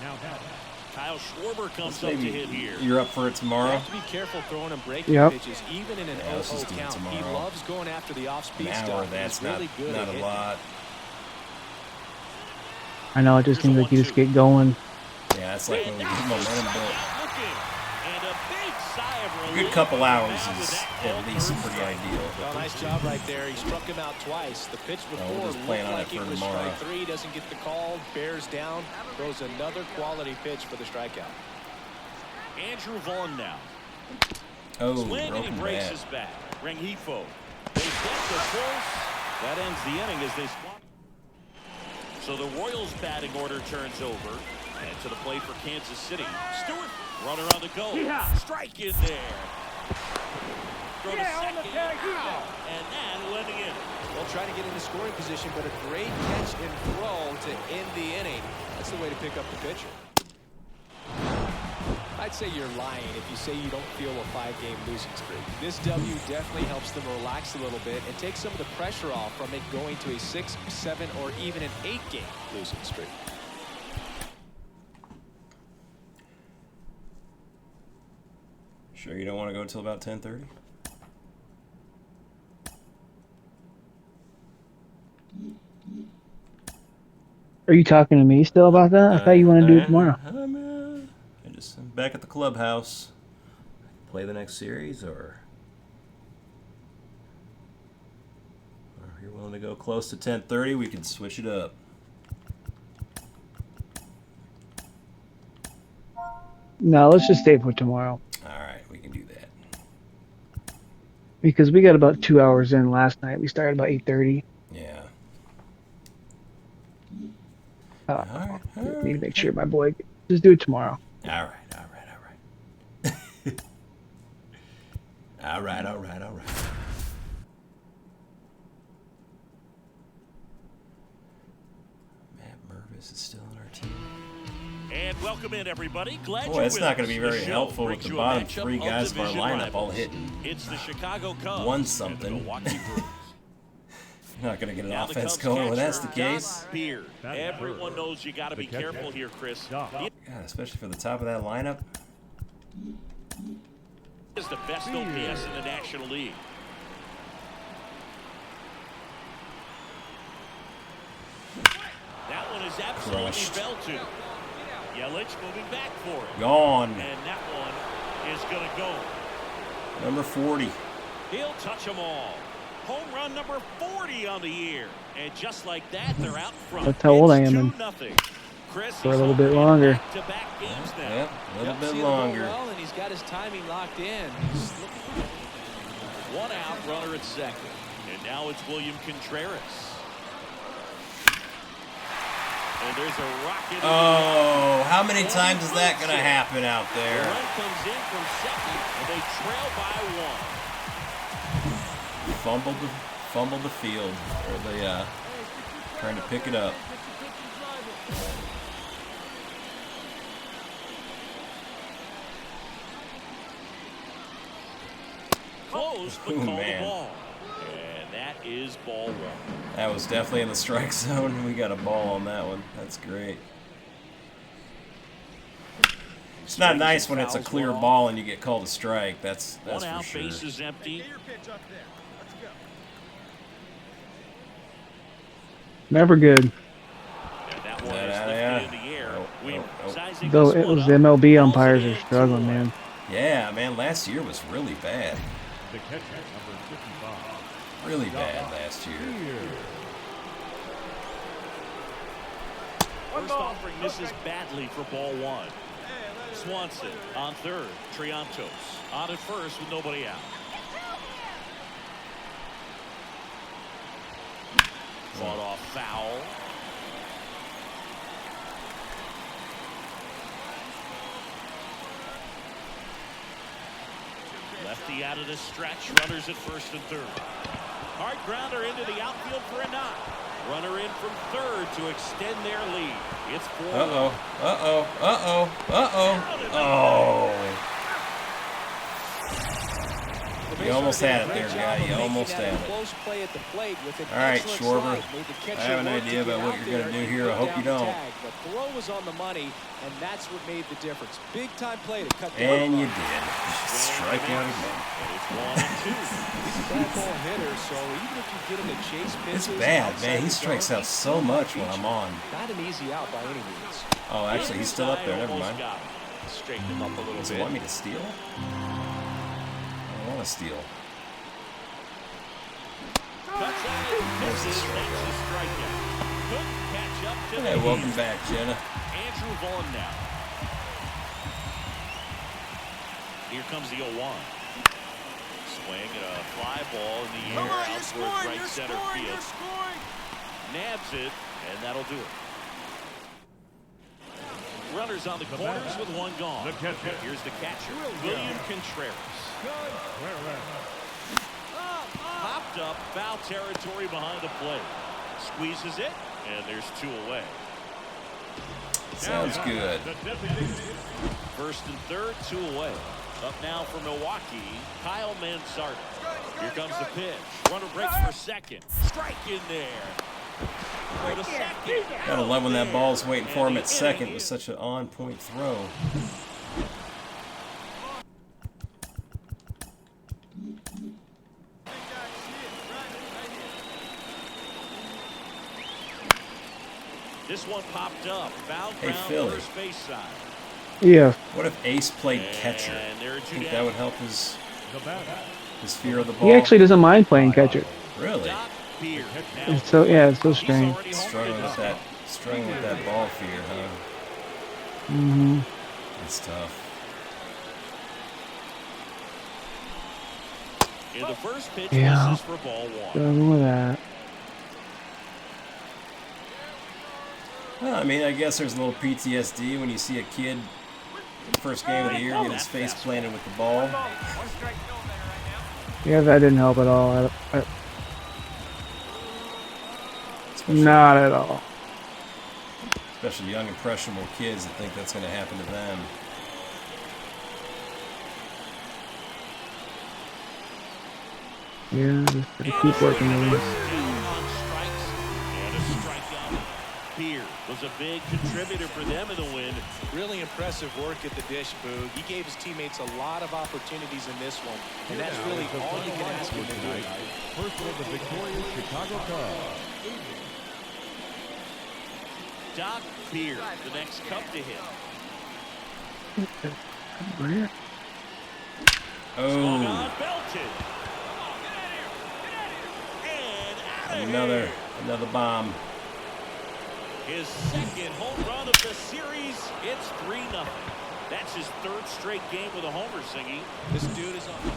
Now batting. Kyle Schwarber comes up to Maybe hit here. you're up for it You tomorrow. have to be careful throwing and breaking Yep. pitches, even in an Yeah, let's 0-0 just do it count. He tomorrow. loves going after the off-speed An stuff. hour, and that's he's really good not at a hitting. lot. I know, it just seems like you just get going. Yeah, it's like when we get momentum built. And a big sigh of A relief. good couple hours Now with is that at called least third pretty strike. ideal. Well, nice job right there. He struck him out twice. The pitch we'll before just looked plan on it like for it was tomorrow. strike three. Doesn't get the call. Bears down. Throws another quality pitch for the strikeout. Andrew Vaughn now. Oh, Swing and he broken breaks bat. his back. Rengifo. They get the pulse. That ends the inning as they swap. So the Royals batting order turns over. And to the plate for Kansas City. Stewart, runner on the go. Strike in there. Throw to second. And that went in. Well, trying to get into scoring position, but a great catch and throw to end the inning. That's the way to pick up the pitcher. I'd say you're lying if you say you don't feel a 5-game losing streak. This W definitely helps them relax a little bit and take some of the pressure off from it going to a 6, 7, or even an 8-game losing streak. Sure you don't want to go until about 10:30? Are you talking to me still about that? I thought you wanted to do it tomorrow. I'm back at the clubhouse. Play the next series, or if you're willing to go close to 10:30, we can switch it up. No, let's just stay for tomorrow. All right, we can do that. Because we got about 2 hours in last night. We started about 8:30. Yeah. Uh, All right. Need to make sure my boy. Just do it tomorrow. All right. All right. Matt Mervis is still on our team. And welcome in, everybody. Glad Boy, you're that's with not going us. to be The very show helpful with brings the you a bottom matchup 3 guys of our division lineup all rivals. hitting It's the Chicago Cubs one and the something. Milwaukee Brewers. You're not going to get an Now the offense Cubs going when that's the catcher, case. Beard. That's Everyone Bird. knows you got to be The catcher. careful here, Chris. Stop. God, especially for the top of that lineup. He is the best OPS in the National League. That one is absolutely Crushed. belted. Yelich moving back for it. Gone. And that one is going to go. Number 40. He'll touch them all. Home run number 40 on the year. And just like that, they're out front. That's how old I It's am in- 2-0. Chris for a is little on bit longer. Back-to-back games now. Yep, a little bit See the ball longer. well, and he's got his timing locked in. One out, runner at second. And now it's William Contreras. And there's a rocket. Oh, how many times is that going to happen out The there? run comes in from second, and they trail by one. Fumbled the field. Or they trying to pick it up. Close, but Ooh, call man. the ball. And that is ball one. That was definitely in the strike zone. We got a ball on that one. That's great. It's not nice when it's a clear ball and you get called a strike. That's One for out, sure. base is empty. Never good. And that one is lifted in the air. We're sizing Though this it one was up. the MLB Calls umpires it are in struggling, 2-1. man. Yeah, man, last year was really bad. The catcher, number 55. Really bad last year. First offering misses badly for ball one. Swanson on third. Triantos on at first with nobody out. Fought off foul. Lefty out of the stretch. Runners at first and third. Hard grounder into the outfield for a knock. Runner in from third to extend their lead. It's 4-1. Uh-oh. Uh-oh. Uh-oh. Uh-oh. Oh. You almost had it there, guy. You almost had it. All right, Schwarber. I have an idea about what you're going to do here. I hope you don't. The throw was on the money, and that's what made the difference. Big time play to cut down. And you did. Strike out again. It's 1-2. He's a bad ball hitter, so even if you get him to chase pitches, It's bad, man. He strikes out so much when I'm on. Not an easy out by any means. Oh, actually, he's still up there. Never mind. Straighten him up a little Does bit. he want me to steal? I don't want to steal. Cuts out and misses. That's a strikeout. Couldn't catch up to Hey, the welcome heat. back, Jenna. Andrew Vaughn now. Here comes the 0-1. Swing and a fly ball in the air out towards right center field. Nabs it, and that'll do it. Runners on the corners with one gone. The catcher. Here's the catcher, William Contreras. Popped up, foul territory behind the plate. Squeezes it, and there's 2 away. Sounds good. First and third, 2 away. Up now for Milwaukee, Kyle Mansardo. Here comes the pitch. Runner breaks for second. Strike in there. For the second. Gotta love when that ball's waiting for him at second with such an on-point throw. This one popped up. Foul Hey, ground Philly. first base side. Yeah. What if Ace played catcher? And there are 2 Think down. that would help his fear of the ball? He actually doesn't mind playing catcher. Really? Doc Beard. It's so it's so strange. Struggling with that ball fear, huh? Mm-hmm. It's tough. In the first pitch, Yeah. misses for ball 1. Struggling with that. Well, I mean, I guess there's a little PTSD when you see a kid, first game of the year, get his face planted with the ball. Yeah, that didn't help at all. Not at all. Especially young, impressionable kids that think that's going to happen to them. Yeah, just gotta keep working on it. On strikes and a strikeout. Beard was a big contributor for them in the win. Really impressive work at the dish, Boog. He gave his teammates a lot of opportunities in this one, and that's really all you can ask him to do. First one of the victorious Chicago Cubs. Doc Beard, the next cup to hit. Where? Swung Oh, on, belted. And out of here. another bomb. His second home run of the series. It's 3-0. That's his 3rd straight game with a homer singing. This dude is on.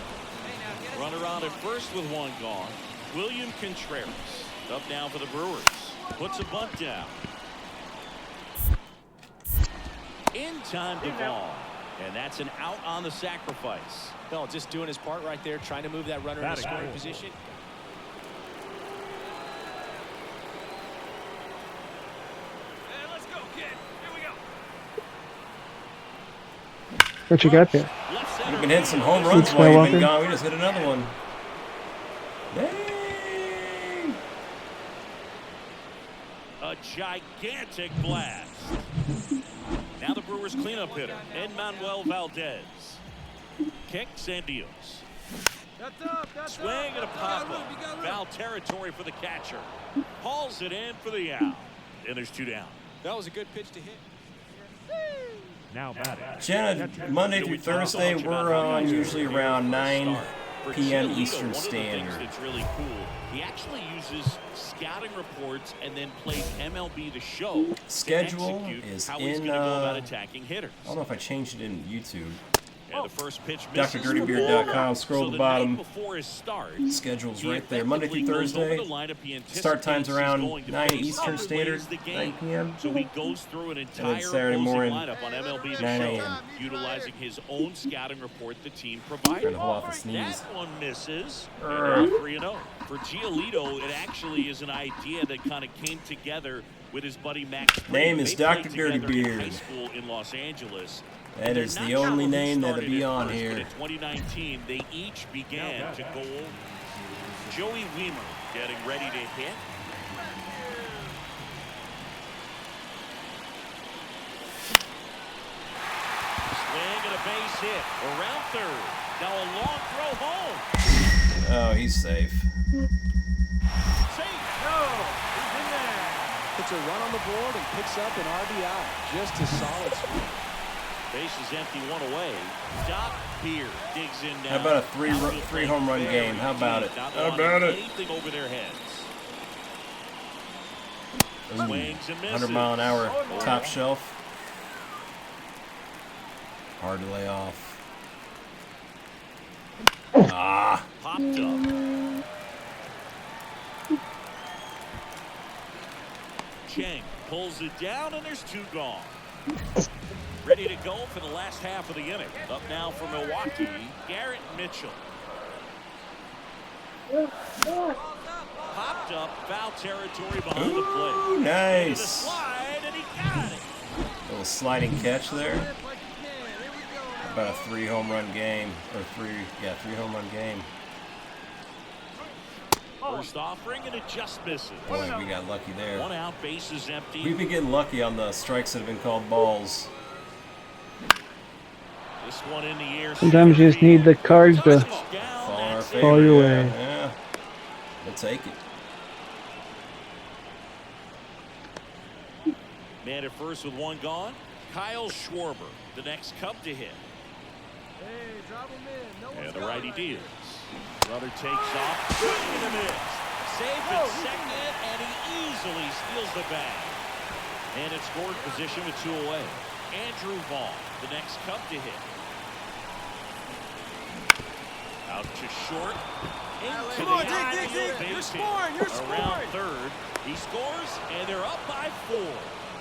Runner on at first with 1 gone. William Contreras up now for the Brewers. Puts a bunt down. In time to ball. And that's an out on the sacrifice. No, just doing his part right there, trying to move that runner into scoring position. Let's go, kid. Here we go. What you got there? Left center We've been hitting some home runs Luke while you've been Skywalker. gone. We just hit another one. Dang. A gigantic blast. Now the Brewers cleanup hitter, Manuel Valdez. Kicks and deals. Swing and a pop-up. Foul territory for the catcher. Hauls it in for the out. And there's 2 down. That was a good pitch to hit. Now batting. Jenna, Monday through Thursday, we're on usually around 9 p.m. Eastern Standard. That's really cool. He actually uses scouting reports and then plays MLB The Show. Schedule is in. I attacking hitters. don't know if I changed it in YouTube. And the first pitch misses. DrDirtyBeard.com. Scroll to the bottom. Before his start, Schedule's right there. Monday through Thursday. Start time's around 9 Eastern Standard, 9 p.m. So he goes through an entire Saturday morning, lineup on MLB The 9 Show, a.m. utilizing his own scouting report the team provided. Trying to hold off a sneeze. That one misses. 3-0. For Giolito, it actually is an idea that kind of came together with his buddy Max. Name is Dr. DrDirtyBeard. High school in Los Angeles. That is the only name that'll be on here. In 2019, they each began to go over. Joey Weimer getting ready to hit. Swing and a base hit around third. Now a long throw home. Oh, he's safe. Safe. No, he's in there. Puts a run on the board and picks up an RBI. Just a solid swing. Base is empty, 1 away. DrDirtyBeard digs in now. How about a three home run game? How about it? How about it? Anything over their heads. Ooh, Swings and misses. 100 mile an hour top shelf. Hard to lay off. Ah. Popped up. Chang pulls it down, and there's 2 gone. Ready to go for the last half of the inning. Up now for Milwaukee, Garrett Mitchell. Popped up, foul territory behind the plate. Ooh, nice. Slide, and he got it. Little sliding catch there. About a 3 home run game, or 3 home run game. First offering, and it just misses. Boy, we got lucky there. 1 out, base is empty. We've been getting lucky on the strikes that have been called balls. This one in the air. Sometimes you just need the cards to fall your way. Yeah, we'll take it. Man at first with 1 gone. Kyle Schwarber, the next Cub to hit. And the righty deals. Runner takes off. Swing and a miss. Safe at second, and he easily steals the bag. And in scored position with 2 away. Andrew Vaughn, the next Cub to hit. Out to short. Into the outfield base hit. Around third. He scores, and they're up by 4.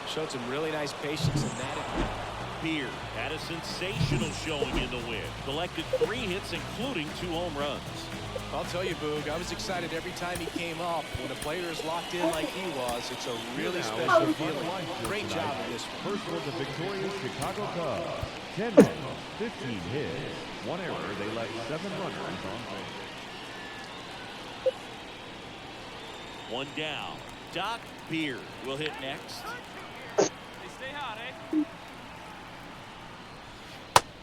Showed some really nice patience in that. Beard had a sensational showing in the win. Collected 3 hits, including 2 home runs. I'll tell you, Boog, I was excited every time he came up. When a player is locked in like he was, it's a really special feeling. Great job of this one. First for the victorious Chicago Cubs. 10 runs, 15 hits, 1 error. They let 7 runners on base. 1 down. DrDirtyBeard will hit next. Stay hot, eh?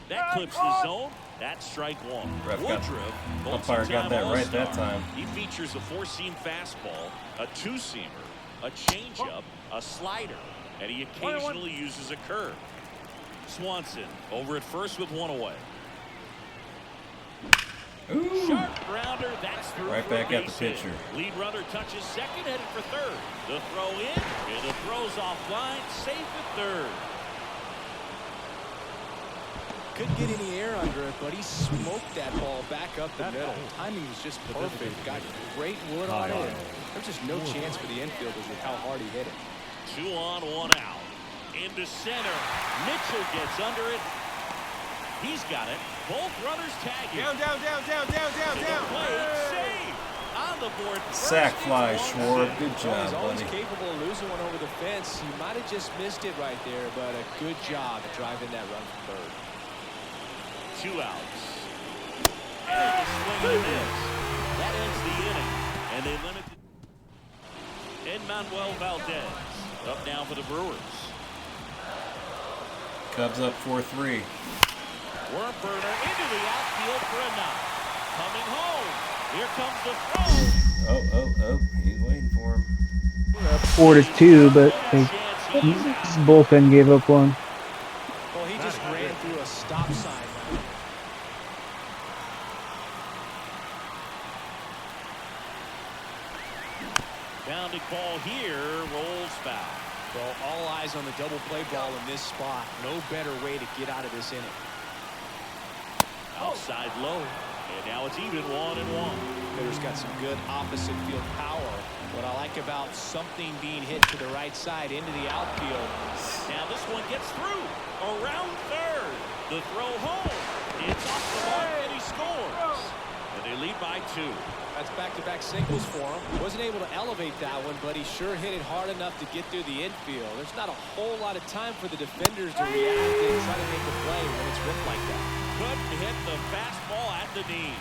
That clips the zone. That's strike 1. Ref Woodruff, umpire got that right that time. He features a 4-seam fastball, a 2-seamer, a changeup, a slider, and he occasionally uses a curve. Swanson over at first with 1 away. Ooh. Sharp grounder, that's through. Right back at the pitcher. Lead runner touches second, headed for third. The throw in, and the throw's offline, safe at third. Couldn't get any air under it, but he smoked that ball back up the middle. Timing was just perfect. Got great wood on it. There's just no chance for the infielders with how hard he hit it. 2 on, 1 out. Into center. Mitchell gets under it. He's got it. Both runners tagging. Down. Play, save. On the board. Sack fly, Schwarb. Good job, He's always buddy. capable of losing one over the fence. He might have just missed it right there, but a good job at driving that run from third. 2 outs. And a swing and a miss. That ends the inning. And they limit Manuel Valdez up now for the Brewers. Cubs up 4-3. Worm burner into the outfield for a knock. Coming home. Here comes the throw. Oh, he's waiting for him. 4-2, but they bullpen gave up one. Well, he just ran through a stop sign. Grounded ball here, rolls foul. Well, all eyes on the double play ball in this spot. No better way to get out of this inning. Outside low, and now it's even 1-1. Hitter's got some good opposite field power. What I like about something being hit to the right side into the outfield. Now this one gets through, around third. The throw home. It's off the mark, and he scores. And they lead by 2. That's back-to-back singles for him. Wasn't able to elevate that one, but he sure hit it hard enough to get through the infield. There's not a whole lot of time for the defenders to react and try to make a play when it's ripped like that. Couldn't hit the fastball at the knees.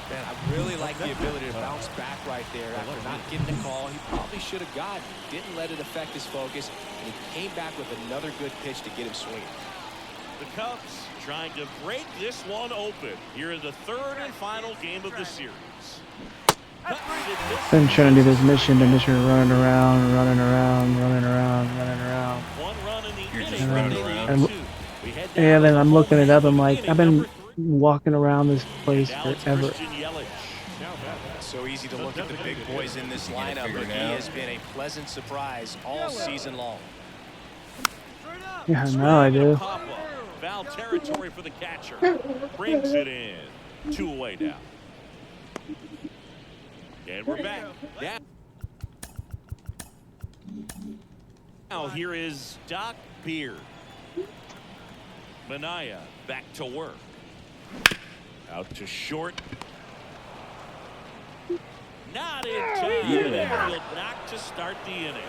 Man, I really like the ability to bounce back right there after not getting the call. He probably should have gotten. Didn't let it affect his focus, and he came back with another good pitch to get him swinging. The Cubs trying to break this one open here in the third and final game of the series. Been trying to do this mission running around. One run in the You're just inning. running around. And then I'm looking it up. I'm like, I've been walking around this place forever. So easy to look at the big boys in this lineup, but he has been a pleasant surprise all season long. Yeah, now I do. Foul territory for the catcher. Brings it in. 2 away now. And we're back. Now here is DrDirtyBeard. Manaya back to work. Out to short. Not in time. Field knocked to start the inning.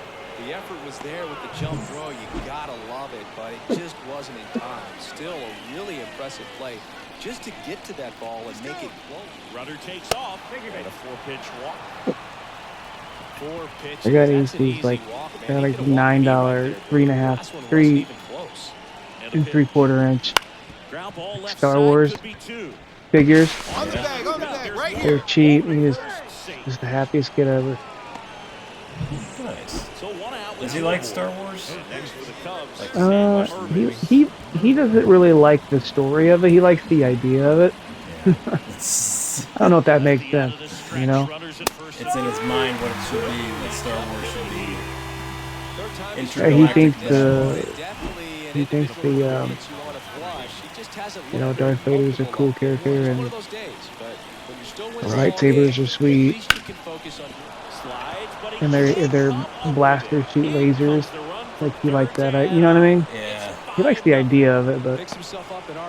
The effort was there with the jump throw. You gotta love it, but it just wasn't in time. Still a really impressive play just to get to that ball and make it close. Runner takes off. And a 4-pitch walk. 4 pitches. I got That's an these easy like walk, man. they're like He could have $9, walked 3 and 3/4 inch Ground ball left Star side, Wars could be 2. figures. On the bag, right They're here. cheap. He's just the happiest kid ever. Nice. So 1 out. Does he like Star Wars? Next for the Cubs. He doesn't really like the story of it. He likes the idea of it. I don't know if that makes sense. You know, It's in his mind what it should be, what Star Wars should be. he thinks Darth Vader's a cool character and the lightsabers are sweet. And their blasters shoot lasers. Like he likes that, you know what I mean? Yeah. He likes the idea of it, but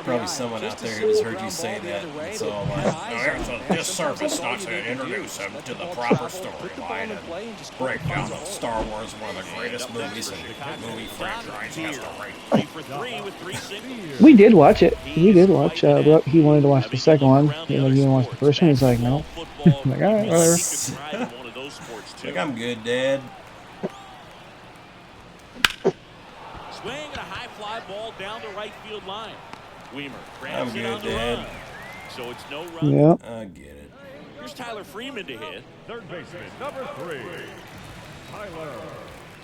Probably someone out there who just heard you say that. It's all like, it's a disservice not to introduce him to the proper storyline and break down that Star Wars, one of the greatest movies in the movie franchise history. we did watch it. We did watch. He wanted to watch the second one. He didn't watch the first one. He's like, no. I'm like, all right, whatever. Like, I'm good, Dad. Swing and a high fly ball down the right field line. Weimer grabs I'm it on good, the Dad. run. So it's no run. Yep. I get it. Here's Tyler Freeman to hit. Third baseman, number 3, Tyler.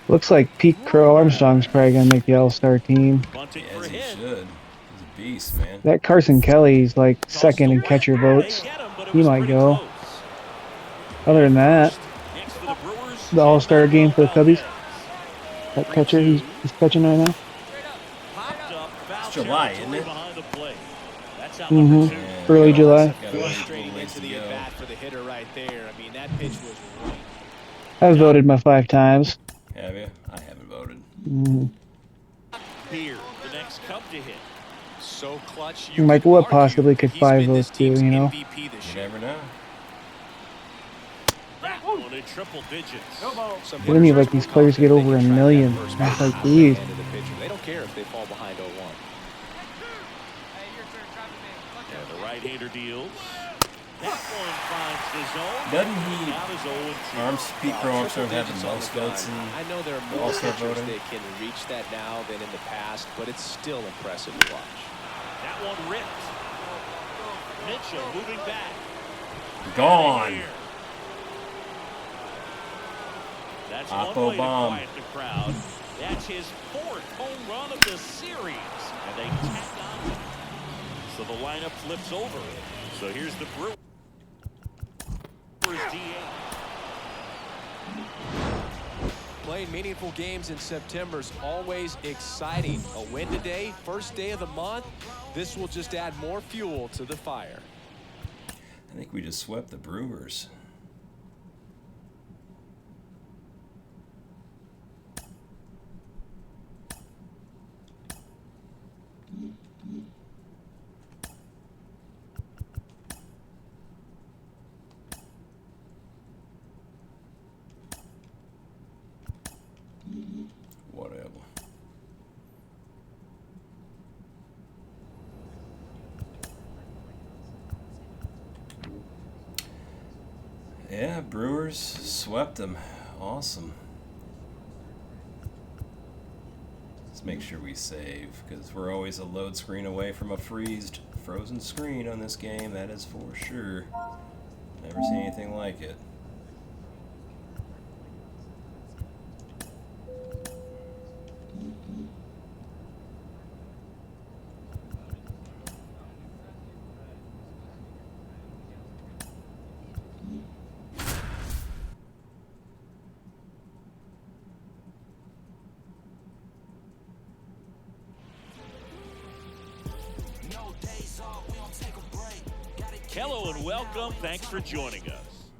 Looks like Pete Crow Armstrong's probably gonna make the All-Star team. Bunting for As a he hit. should. He's a beast, man. That Carson Kelly's like second in catcher votes. He might go. Other than that, the All-Star game for the Cubbies. That catcher, he's catching right now. It's July, isn't it? Mm-hmm. Early July. Straight into the at-bat for the hitter right there. I mean, that pitch was right. I've voted my 5 times. Have you? I haven't voted. Beard, the next Cub to hit. So clutch. Mike Wood possibly could 5 votes too, you know? You never know. That one in triple digits. What do you mean, like these players get over $1 million? That's like, geez. They don't care if they fall behind 0-1. And the right-hander deals. That one finds the zone. Doesn't he, Now is 0-2. Pete Crow Armstrong have the most votes in I know there are more All-Star pitchers voting? that can reach that now than in the past, but it's still impressive to watch. That one ripped. Mitchell moving back. Gone. That's Oppo one way bomb. to quiet the crowd. That's his 4th home run of the series. And they tack on. So the lineup flips over. So here's the Brewers DA. Playing meaningful games in September is always exciting. A win today, first day of the month. This will just add more fuel to the fire. I think we just swept the Brewers. Whatever. Yeah, Brewers swept them. Awesome. Let's make sure we save, because we're always a load screen away from a frozen screen on this game. That is for sure. Never seen anything like it. Hello and welcome. Thanks for joining us.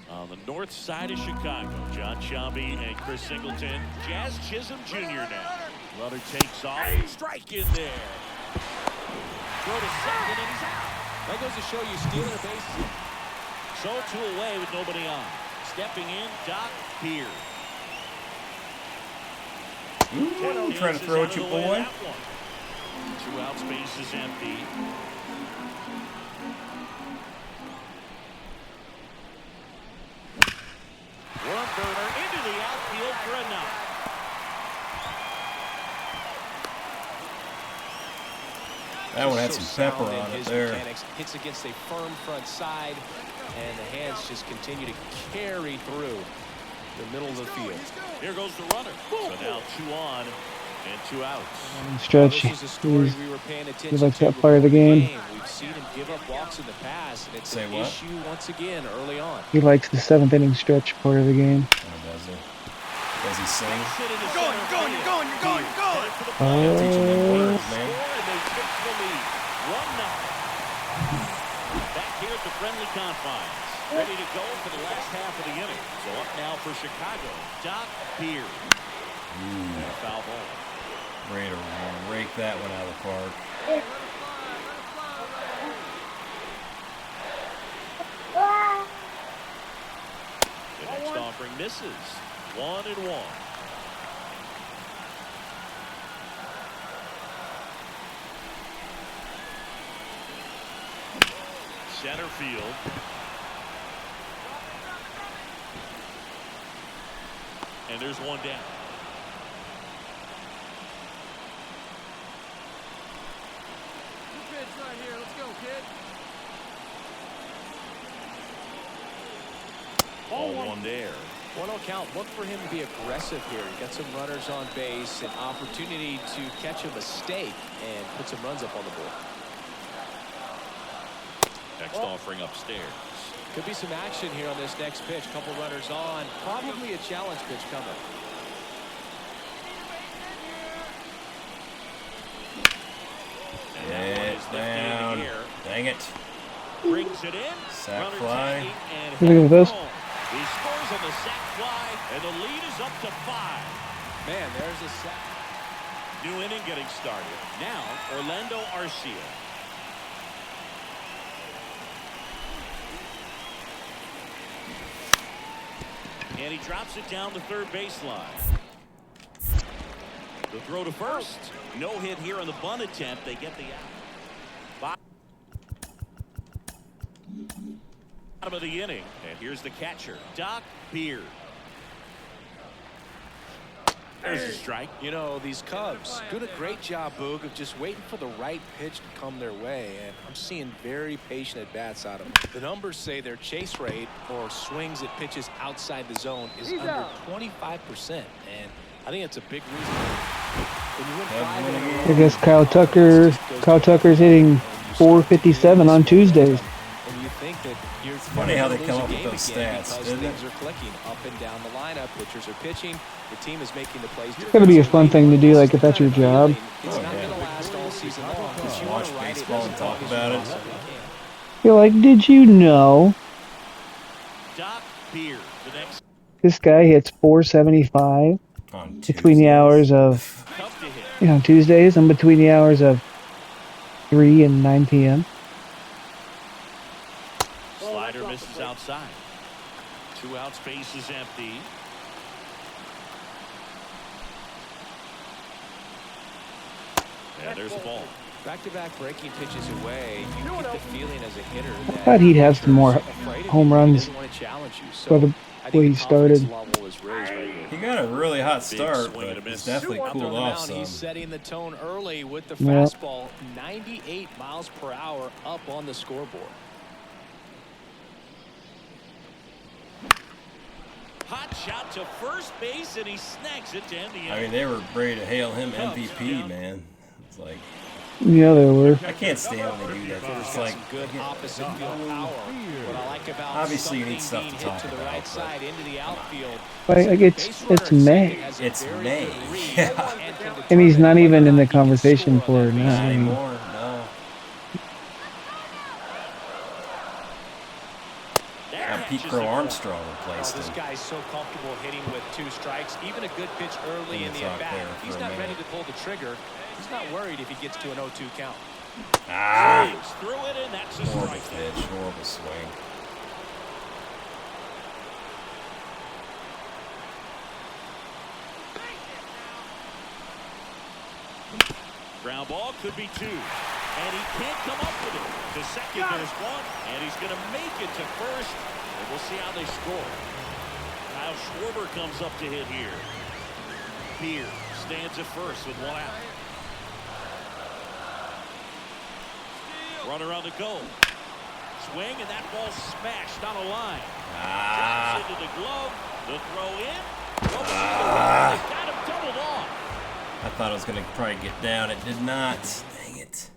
On the north side of Chicago, John Shelby and Chris Singleton. Jazz Chisholm Jr. now. Runner takes off. Strike in there. Throw to second and he's out. That goes to show you stealing a base. So 2 away with nobody on. Stepping in, DrDirtyBeard. Ooh, trying to throw at you, boy. 2 out, space is empty. One burner into the outfield for a knock. That one had some pepper on it there. Hits against a firm front side, and the hands just continue to carry through the middle of the field. Here goes the runner. So now 2 on and 2 outs. Stretch. This is a story we were paying attention He likes to that part of the before game. We've seen him give up walks in the past, and it's Say an what? issue once again early on. He likes the 7th inning stretch part of the game. Oh, does he? Does he sing? You're going, you're going. Teach him them words, man. And they take the lead. 1-0. Back here at the friendly confines. Ready to go for the last half of the inning. So up now for Chicago, DrDirtyBeard. And a foul ball. Ready to rake that one out of the park. The next offering misses. 1-1. Center field. And there's one down. Pitch right here. Let's go, kid. Ball 1 there. 1-0 count. Look for him to be aggressive here. He got some runners on base, an opportunity to catch a mistake and put some runs up on the board. Next offering upstairs. Could be some action here on this next pitch. Couple runners on. Probably a challenge pitch coming. And that one is lifted Down. in the air. Dang it. Brings it in. Sack Runner fly. tagging and Look at headed this. home. He scores on the sack fly, and the lead is up to 5. Man, there's a sack. New inning getting started. Now, Orlando Arcia. And he drops it down the third baseline. The throw to first. No hit here on the bunt attempt. They get the out. Bottom of the inning. And here's the catcher, DrDirtyBeard. There's a strike. You know, these Cubs doing a great job, Boog, of just waiting for the right pitch to come their way, and I'm seeing very patient at-bats out of them. The numbers say their chase rate, or swings at pitches outside the zone, is under 25%, and I think it's a big reason. When you win 5 in a row, I guess Kyle Tucker's hitting 457 on Tuesdays. and you think that you're funny how they come up with those again stats, because isn't it? things are clicking up and down the lineup. Pitchers are pitching. The team is making the plays. It's gotta be a fun thing to do, like if that's your job. It's Oh, not yeah. going to last all season long because you Watch want to ride it baseball as and long talk as you about it. possibly can. You're like, did you know DrDirtyBeard, the next this guy hits 475 On between the Tuesdays. hours of, tough to hit. Tuesdays and between the hours of 3 and 9 p.m. Slider misses outside. 2 outs, base is empty. Yeah, there's the ball. Back-to-back breaking pitches away. You get the feeling as a hitter that Thought he'd have some more afraid of you. home He runs doesn't want to challenge you. So for the I way think he the confidence started. level is raised right here. He got a really hot Big start, swing but and a it's miss. definitely Out there cooled on the off mound, some. he's setting the tone early with the Yeah. fastball, 98 miles per hour up on the scoreboard. Hot shot to first base, and he snags it to end the I inning. mean, they were ready to hail him MVP, man. It's like, Yeah, there were. I can't stand when they do that. They're just like, Some good opposite field power. What I like about Obviously, you need something stuff to being talk hit to the about, right but- side into the outfield. Like it's May, It's May. Yeah. and he's not even in the conversation for it now. Not I mean, anymore, no. Got Pete Crow Armstrong replaced This him. guy's so comfortable hitting with 2 strikes. Even a good pitch early in the Thought at-bat. there He's for a not ready minute. to pull the trigger. He's not worried if he gets to an 0-2 count. Ah! Swings through it, and that's a Horrible strike. pitch, horrible swing. Ground ball could be 2. And he can't come up with it. To second, there's 1. And he's going to make it to first. And we'll see how they score. Kyle Schwarber comes up to hit here. Beard stands at first with 1 out. Runner on the go. Swing, and that ball smashed on a line. Ah! Drops into the glove. The throw in. They got him doubled off. I thought it was going to probably get down. It did not. Dang it.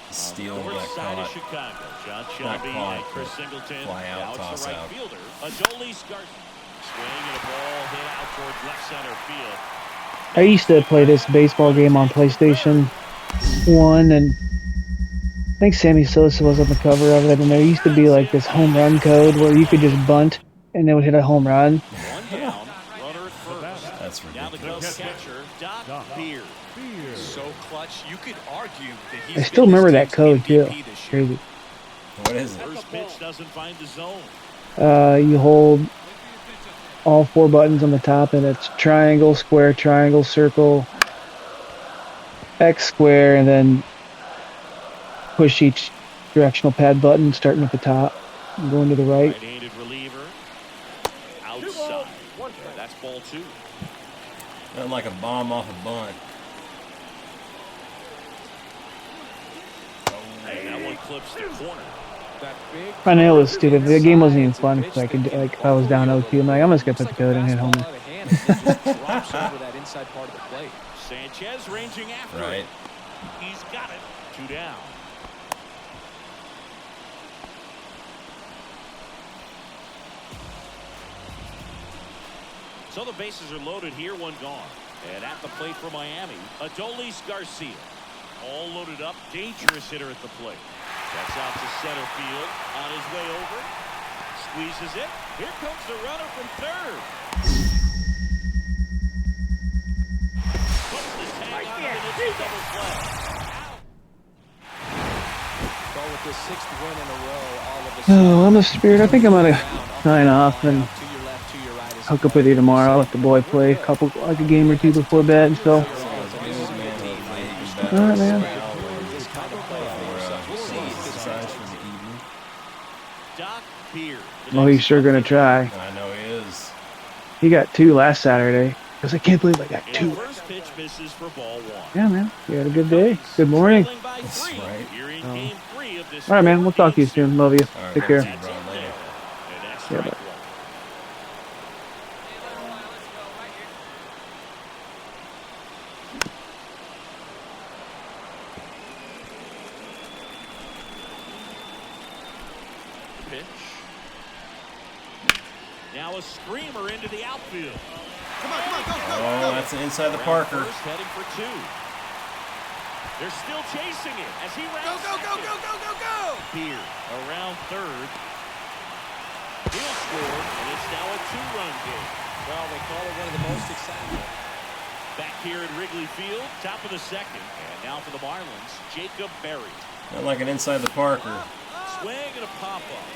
The steal got North side of caught. Chicago. John Not Shelby caught, and Chris but Singleton. fly out, Now it's toss the right out. fielder. Adolis Garcia. Swing and a ball hit out towards left center field. I used to play this baseball game on PlayStation 1, and I think Sammy Sosa was on the cover of it, and there used to be like this home run code where you could just bunt and they would hit a home run. 1 down. Runner at first. That's Now the ridiculous. Cubs catcher, DrDirtyBeard. So clutch, you could argue that he's I still been remember this that code team's too. MVP this year. Crazy. What is it? First pitch doesn't find the zone. You hold all 4 buttons on the top, and it's triangle, square, triangle, circle, X square, and then push each directional pad button, starting at the top and going to the right. Right-handed reliever. Outside. That's ball 2. Nothing like a bomb off a bunt. And that one clips the corner. That big I know it was stupid. The game wasn't even inside, fun it's a because I pitch could, that like, can if I was down bubble 0-2, I'm like, I'm just gonna put the looks code like and a hit homer. fastball out of hand, and it just drops over that inside part of the plate. Sanchez ranging after Right. it. He's got it. 2 down. So the bases are loaded here, 1 gone. And at the plate for Miami, Adolis Garcia. All loaded up, dangerous hitter at the plate. That's out to center field, on his way over. Squeezes it. Here comes the runner from third. Puts the tag on it, and it's a double play. But with this 6th win in a row, all of a Oh, I'm a spirit. I think I'm gonna sign off and to your left, to your right is hook up with you tomorrow. I'll let the boy play like a game or 2 before bed. So, Sounds good, man. Hopefully he can all right, man. this kind of play for us. We'll see if this exercise for the evening. DrDirtyBeard. Well, he's sure gonna try. I know he is. He got 2 last Saturday. Because I can't believe I got And 2. the first pitch misses for ball 1. Yeah, man. You had a good day. Good morning. Trailing by That's 3 right. here in Oh. game 3 of this All right, man. We'll talk to you 4-game soon. Love you. All right, Take love care. you, That's bro. in Later. there. And that's Yeah, strike bye. 1. Hey, let's go. Right here. Pitch. Now a screamer into the outfield. Oh, that's inside the Parker. First heading for 2. They're still chasing it as he rounds Go. Beard around third. He'll score, and it's now a 2-run game. Well, they call it one of the most exciting. Back here at Wrigley Field, top of the second. And now for the Marlins, Jacob Berry. Not like an inside the Parker. Swing and a pop-up.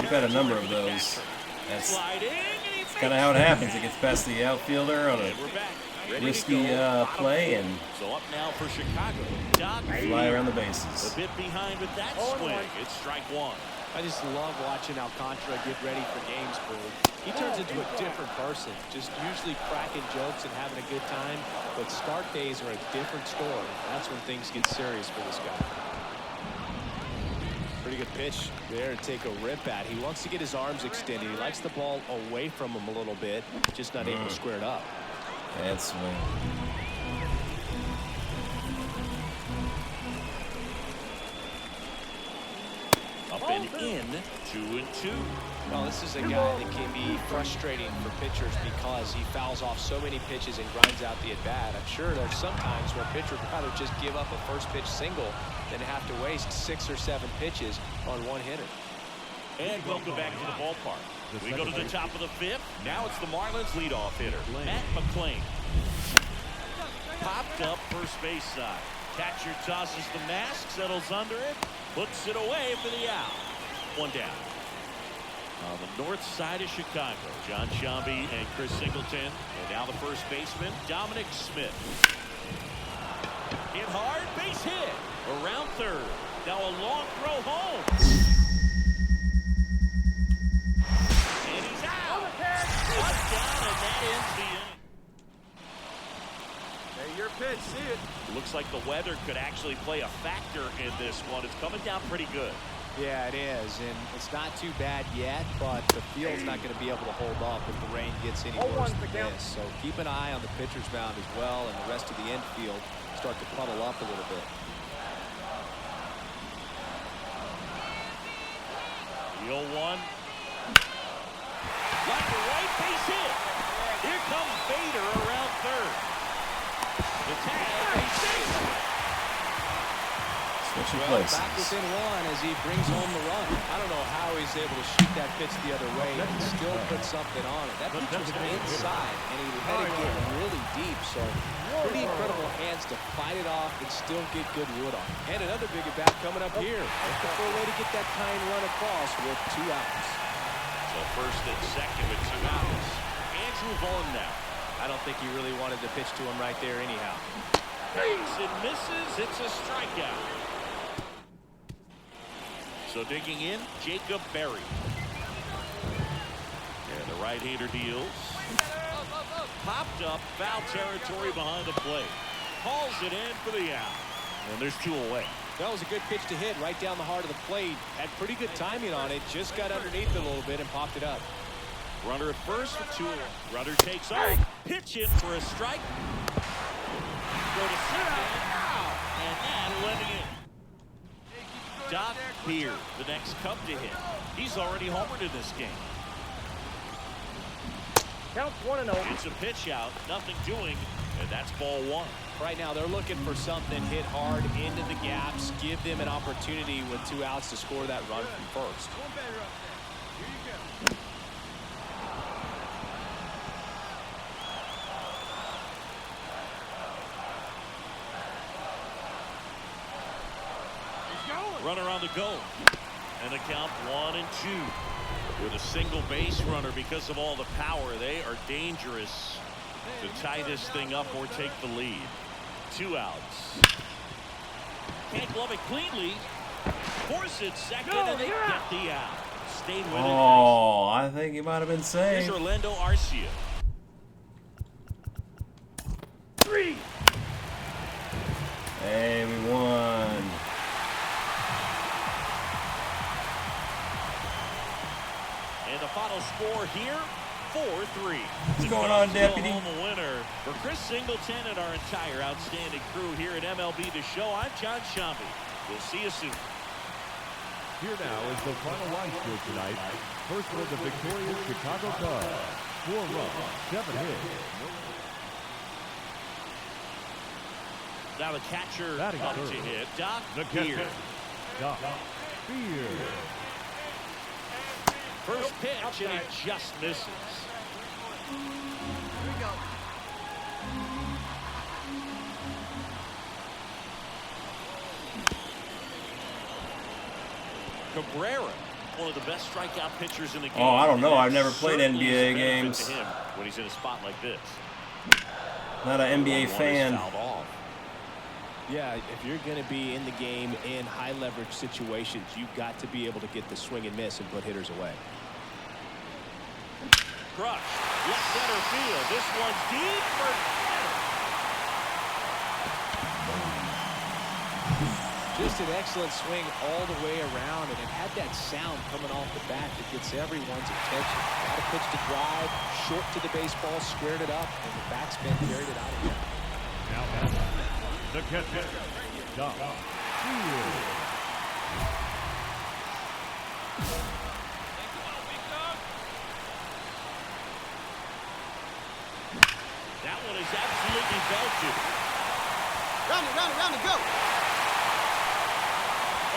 We've had a number of those. That's Sliding, and he kind of how it happens. It gets past the outfielder on a And we're back. Ready to risky go. Bottom play four. and So up now for Chicago. Doc fly around the a bases. bit behind with that swing. It's strike 1. I just love watching Alcantara get ready for games, Bird. He turns into a different person, just usually cracking jokes and having a good time. But start days are a different story. That's when things get serious for this guy. Pretty good pitch there to take a rip at. He wants to get his arms extended. He likes the ball away from him a little bit, just not able to square it up. Bad swing. Up and in, 2-2. Well, this is a guy that can be frustrating for pitchers because he fouls off so many pitches and grinds out the at-bat. I'm sure there's some times where a pitcher would rather just give up a first pitch single than have to waste 6 or 7 pitches on one hitter. And welcome back to the ballpark. We go to the top of the 5th. Now it's the Marlins leadoff hitter, Matt McClain. Popped up first base side. Catcher tosses the mask, settles under it, puts it away for the out. 1 down. On the north side of Chicago, John Shambi and Chris Singleton. And now the first baseman, Dominic Smith. Hit hard, base hit. Around third. Now a long throw home. And he's out. Touchdown, and that ends the inning. Hey, your pitch. See it. Looks like the weather could actually play a factor in this one. It's coming down pretty good. Yeah, it is, and it's not too bad yet, but the field's not going to be able to hold up if the rain gets any worse than this. So keep an eye on the pitcher's mound as well, and the rest of the infield start to puddle up a little bit. The 0-1. Left to right, base hit. Here comes Bader around third. The tag, he saves it. Switching Well, places. back within 1 as he brings home the run. I don't know how he's able to shoot that pitch the other way and still put something on it. That pitch was inside, and he let it get really deep. So pretty incredible hands to fight it off and still get good wood on it. And another big at bat coming up here. That's the full way to get that kind run across with 2 outs. So first and second with 2 outs. Andrew Vaughn now. I don't think he really wanted to pitch to him right there anyhow. Swings and misses. It's a strikeout. So digging in, Jacob Berry. And the right-hander deals. Popped up, foul territory behind the plate. Calls it in for the out. And there's 2 away. That was a good pitch to hit right down the heart of the plate. Had pretty good timing on it. Just got underneath it a little bit and popped it up. Runner at first with 2 away. Runner takes off. Pitch it for a strike. Go to second. And that letting it. DrDirtyBeard, the next Cub to hit. He's already homered in this game. Counts 1-0. It's a pitch out, nothing doing, and that's ball 1. Right now, they're looking for something hit hard into the gaps, give them an opportunity with 2 outs to score that run from first. One better up there. Here you go. Runner on the go. And the count 1-2. With a single base runner because of all the power. They are dangerous to tie this thing up or take the lead. 2 outs. Can't glove it cleanly. Force it second and they get the out. Stayed with it. Oh, I think he might have been Here's safe. Orlando Arcia. Hey, we won. And the final score here, 4-3. What's going on, Deputy? Home winner. For Chris Singleton and our entire outstanding crew here at MLB The Show, I'm John Shambi. We'll see you soon. Here now is the final line score tonight. First for the victorious Chicago Cubs. 4 runs, 7 hits. Now the catcher Batting up to third. hit, The DrDirtyBeard. catcher, DrDirtyBeard. First pitch, and it just misses. Here we go. Cabrera, one of the best strikeout pitchers in the game. Oh, I don't know. I've never played Certainly NBA is a benefit games. to him when he's in a spot like this. Not an NBA 1-1 is fan. fouled off. Yeah, if you're going to be in the game in high leverage situations, you've got to be able to get the swing and miss and put hitters away. Crush, left center field. This one's deep for Just an excellent swing all the way around, and it had that sound coming off the bat that gets everyone's attention. Got a pitch to drive, short to the baseball, squared it up, and the backspin carried it out of there. Now the catcher, DrDirtyBeard. that one is absolutely belted. Round it, go.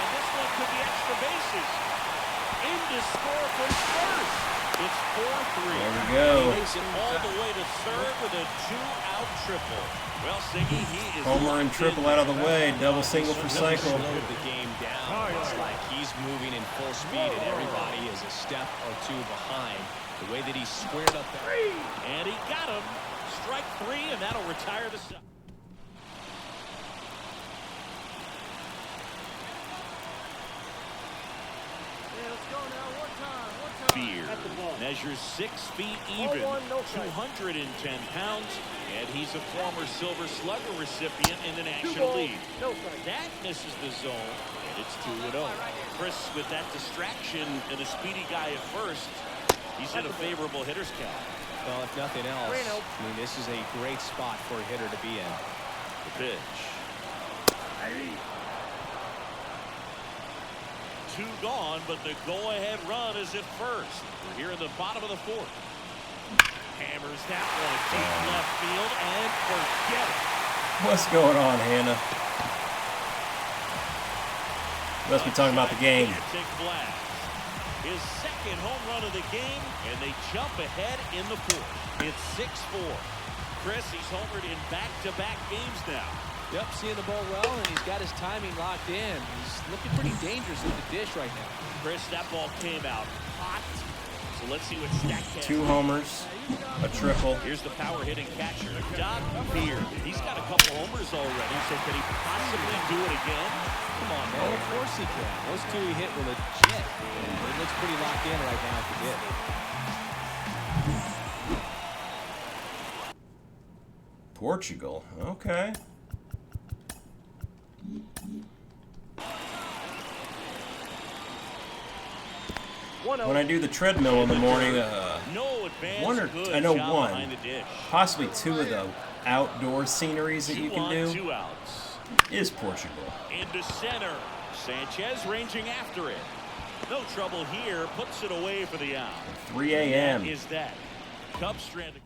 And this one could be extra bases. In to score from first. It's 4-3. There we go. He takes it all the way to third with a 2-out triple. Well, Siggy, he is Homer and triple out of the way. Double single for Cycle. Slowed the game down. It's like he's moving in full speed, and everybody is a step or two behind. The way that he squared up there. And he got him. Strike 3, and that'll retire the set. Beard measures 6 feet even, 210 pounds, and he's a former Silver Slugger recipient in the National League. That misses the zone, and it's 2-0. Chris, with that distraction and a speedy guy at first, he's in a favorable hitter's count. Well, if nothing else, I mean, this is a great spot for a hitter to be in. The pitch. 2 gone, but the go-ahead run is at first. We're here in the bottom of the 4th. Hammers that one deep left field, and forget it. What's going on, Hannah? Must be talking about the game. Gigantic blast. His second home run of the game, and they jump ahead in the 4th. It's 6-4. Chris, he's homered in back-to-back games now. Yep, seeing the ball well, and he's got his timing locked in. He's looking pretty dangerous with the dish right now. Chris, that ball came out hot. So let's see what Statcast. 2 homers, a triple. Here's the power hitting catcher, DrDirtyBeard. He's got a couple homers already, so can he possibly do it again? Come on, man. Of course he can. Those 2 he hit were legit. It looks pretty locked in right now if he did. Portugal. Okay. When I do the treadmill in the morning, No advance, one or good I know job one, behind the dish. possibly 2 of the outdoor sceneries that you 2 can on, do 2 outs. is Portugal. Into center. Sanchez ranging after it. No trouble here. Puts it away for the out. 3 a.m. Is that. Cubs stranded.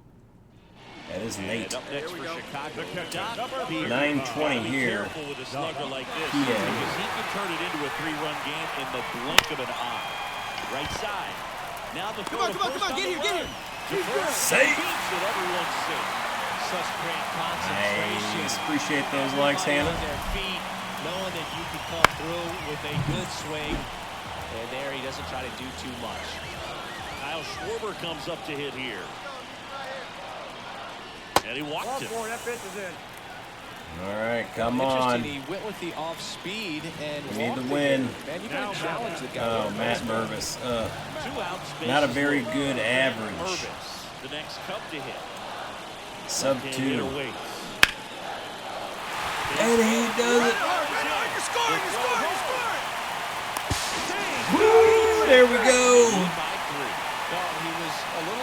That is And late. up next for Chicago, DrDirtyBeard. 9:20 Be here. careful with a slugger like this, PM. because he can turn it into a 3-run game in the blink of an eye. Right side. Now the throw to first on the run. To first. Safe. Keeps it, everyone's safe. Such great concentration. Nice. Appreciate those likes, Everybody Hannah. on their feet, knowing that you can come through with a good swing. And there he doesn't try to do too much. Kyle Schwarber comes up to hit here. And he walked it. All right, come on. Interesting, he went with the off speed and We need walked the it. win. Man, you gotta challenge the guy. Oh, Matt Mervis. 2 outs. Not a bases very loaded. good average. Mervis, the next Cub to hit. Sub Left-hand 2. hitter waits. And he does it. Woo, there we go.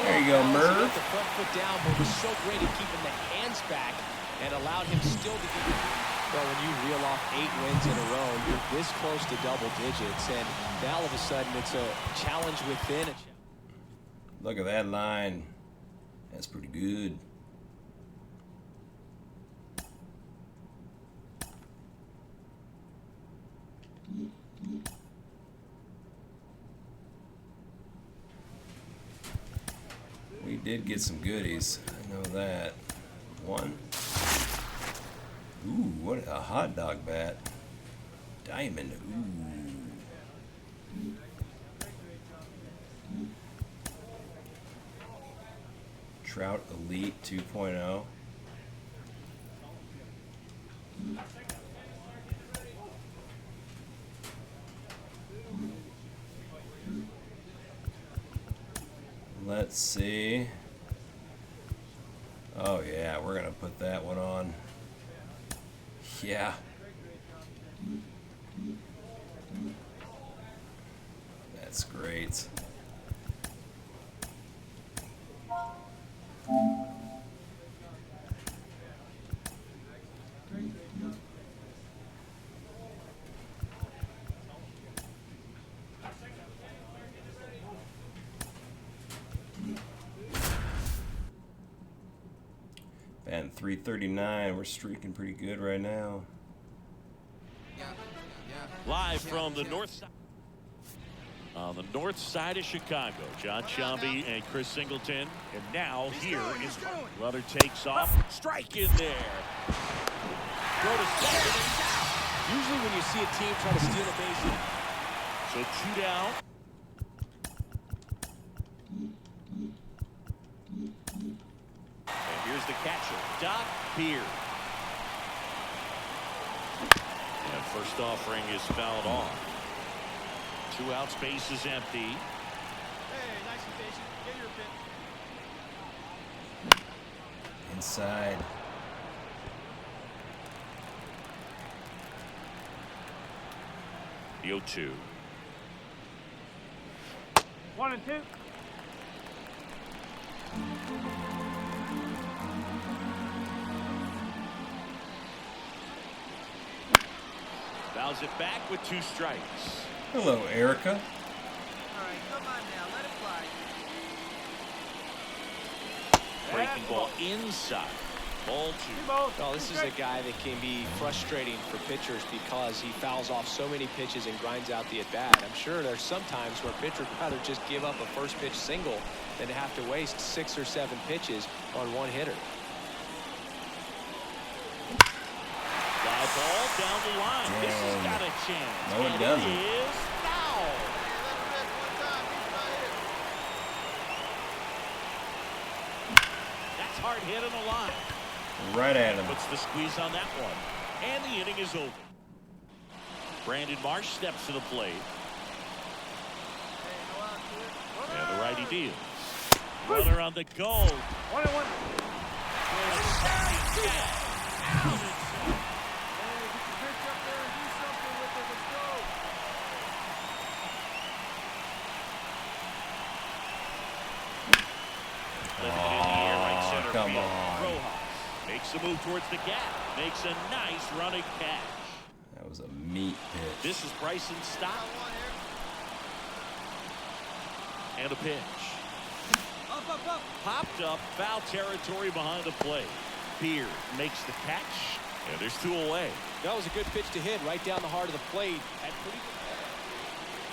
There you go, Merv. He got the front foot down, but was so great at keeping the hands back and allowed him still to get. Well, when you reel off 8 wins in a row, you're this close to double digits, and now all of a sudden it's a challenge within a challenge. Look at that line. That's pretty good. We did get some goodies. I know that. One. Ooh, what a hot dog bat. Diamond. Ooh. Trout Elite 2.0. Let's see. Oh yeah, we're gonna put that one on. Yeah. That's great. And 339, we're streaking pretty good right now. Live from the north side. On the north side of Chicago, John Sciambi and Chris Singleton. And now here is runner takes off. Strike in there. Throw to second and down. Usually when you see a team try to steal a base hit. So 2 down. And here's the catcher, DrDirtyBeard. And first offering is fouled off. 2 outs, base is empty. Hey, nice and patient. Get your pin. Inside. The 0-2. 1 and 2. Fouls it back with 2 strikes. Hello, Erica. All right, come on now. Let it fly. Breaking ball inside. Ball 2. Well, this is a guy that can be frustrating for pitchers because he fouls off so many pitches and grinds out the at-bat. I'm sure there's some times where pitchers would rather just give up a first pitch single than to have to waste 6 or 7 pitches on one hitter. Fly ball down the line. This has got a chance. No, it And doesn't. It is foul. That's hard hit on the line. Right at him. Puts the squeeze on that one. And the inning is over. Brandon Marsh steps to the plate. And the righty deals. Runner on the go. 1 and 1. Come on. Rojas makes a move towards the gap. Makes a nice running catch. That was a meat pitch. This is Bryson Stott. And a pitch. Up. Popped up, foul territory behind the plate. Beard makes the catch, and there's 2 away. That was a good pitch to hit right down the heart of the plate.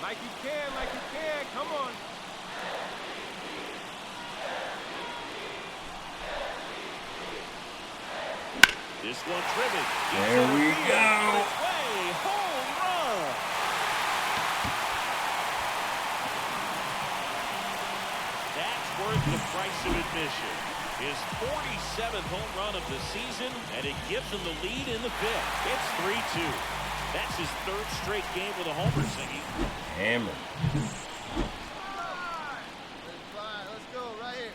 Like you can. Come on. This one driven. There we go. Way home run. That's worth the price of admission. His 47th home run of the season, and it gives him the lead in the 5th. It's 3-2. That's his 3rd straight game with a homer singing. Hammer. Let's go right here.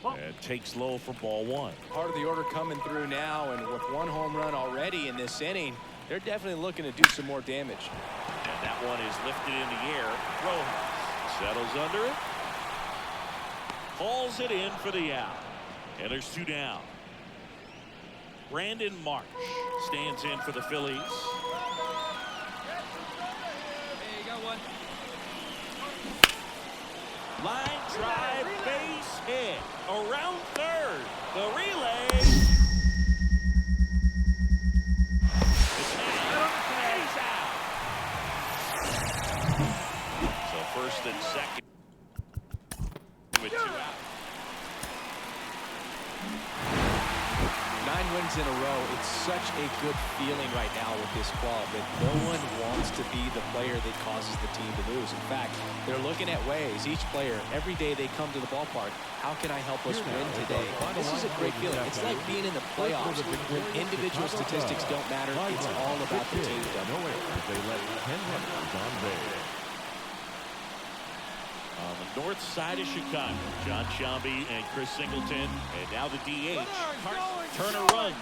And It takes low for ball one. Part of the order coming through now, and with one home run already in this inning, they're definitely looking to do some more damage. And that one is lifted in the air. Rojas settles under it. Hauls it in for the out. And there's 2 down. Brandon Marsh stands in for the Phillies. Hey, you got one. Line drive, base hit. Around third. The relay. It's and he's out. So first and second with 2 out. 9 wins in a row. It's such a good feeling right now with this club that no one wants to be the player that causes the team to lose. In fact, they're looking at ways, each player, every day they come to the ballpark, how can I help us win today? This is a great feeling. It's like being in the playoffs when individual statistics don't matter. It's all about the team. No errors. They let 10 runners on base. On the north side of Chicago, John Shambi and Chris Singleton. And now the DH. Turner runs.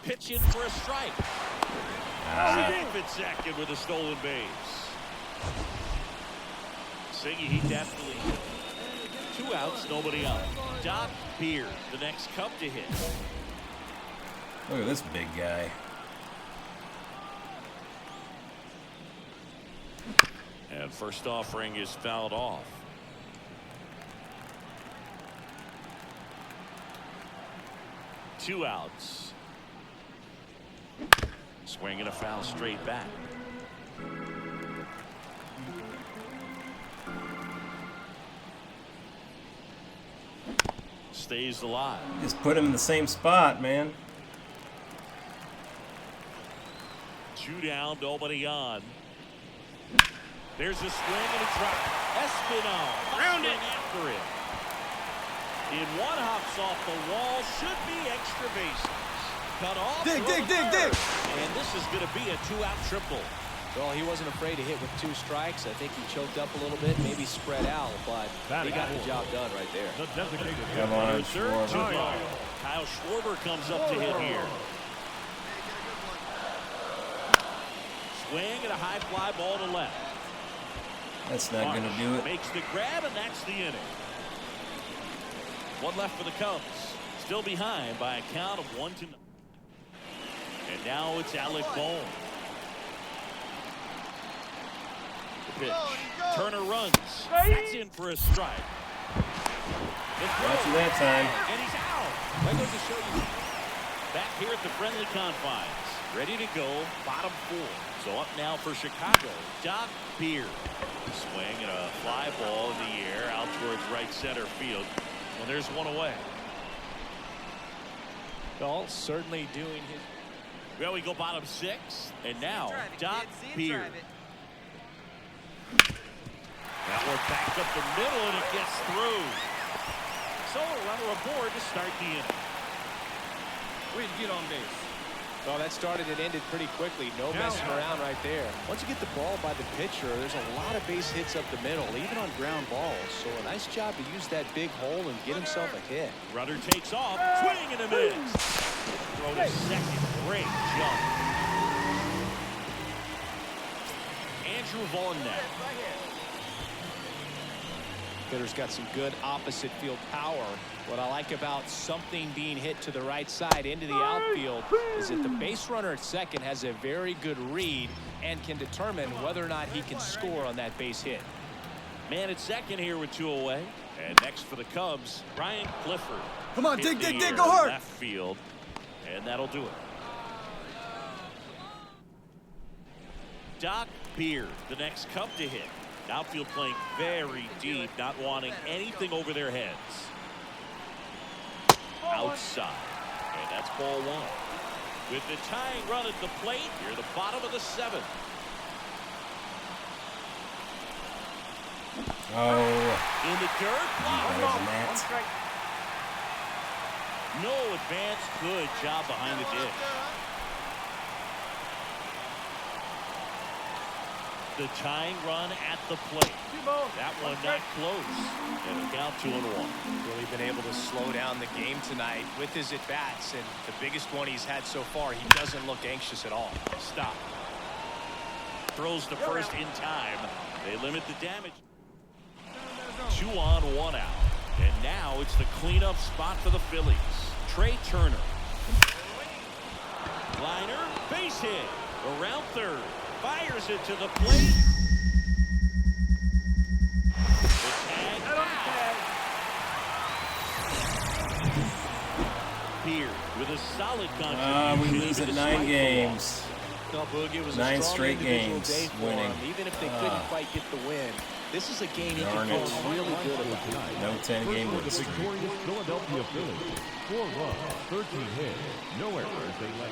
Pitching for a strike. Safe at second with a stolen base. Siggy, he definitely. 2 outs, nobody out. DrDirtyBeard, the next Cub to hit. Look at this big guy. And first offering is fouled off. Two outs. Swing and a foul straight back. Stays alive. Just put him in the same spot, man. 2 down, nobody on. There's a swing and a drop. Espinal rounding after it. In one hops off the wall, should be extra bases. Cut off. Dig. And this is going to be a 2-out triple. Well, he wasn't afraid to hit with 2 strikes. I think he choked up a little bit, maybe spread out, but he got the job done right there. The designated Come on, Third, Schwarber. Kyle Schwarber comes up to hit here. Swing and a high fly ball to left. That's not going to do it. Makes the grab, and that's the inning. 1 left for the Cubs. Still behind by a count of 1-0. And now it's Alec Bohm. The pitch. Turner runs. That's in for a strike. Got you that time. And he's out. That goes to show you. Back here at the friendly confines. Ready to go. Bottom 4. So up now for Chicago. DrDirtyBeard. Swing and a fly ball in the air out towards right center field. And there's one away. Well, certainly doing his. Well, we go bottom 6. And now DrDirtyBeard. That one backed up the middle and it gets through. So a runner aboard to start the inning. Way to get on base. Well, that started and ended pretty quickly. No messing around right there. Once you get the ball by the pitcher, there's a lot of base hits up the middle, even on ground balls. So a nice job to use that big hole and get himself a hit. Runner takes off, swing and a miss. Throw to second, great jump. Andrew Vaughn now. Hitter's got some good opposite field power. What I like about something being hit to the right side into the outfield is that the base runner at second has a very good read and can determine whether or not he can score on that base hit. Man at second here with 2 away. And next for the Cubs, Brian Clifford. Come on, Hit dig, the air go hard. Left field. And that'll do it. DrDirtyBeard, the next Cub to hit. Outfield playing very deep, not wanting anything over their heads. Outside. And that's ball 1. With the tying run at the plate, near the bottom of the 7th. Oh, In the dirt. Matt. No advance. Good job behind the dish. The tying run at the plate. That one not close. And a count 2-1. Really been able to slow down the game tonight with his at-bats, and the biggest one he's had so far, he doesn't look anxious at all. Stop. Throws to first in time. They limit the damage. 2 on, 1 out. And now it's the cleanup spot for the Phillies. Trey Turner. Liner, base hit. Around third. Fires it to the plate. The tag out. Beard with a solid contribution. We lose at 9 games. No, Boogie, it was 9 a strong straight individual games day for winning. him. Even if they couldn't quite get the win, this is a game he Darn can it. feel really good about. No 10-game The wins. victorious Philadelphia Phillies. 4 runs, 13 hits, no errors. They led.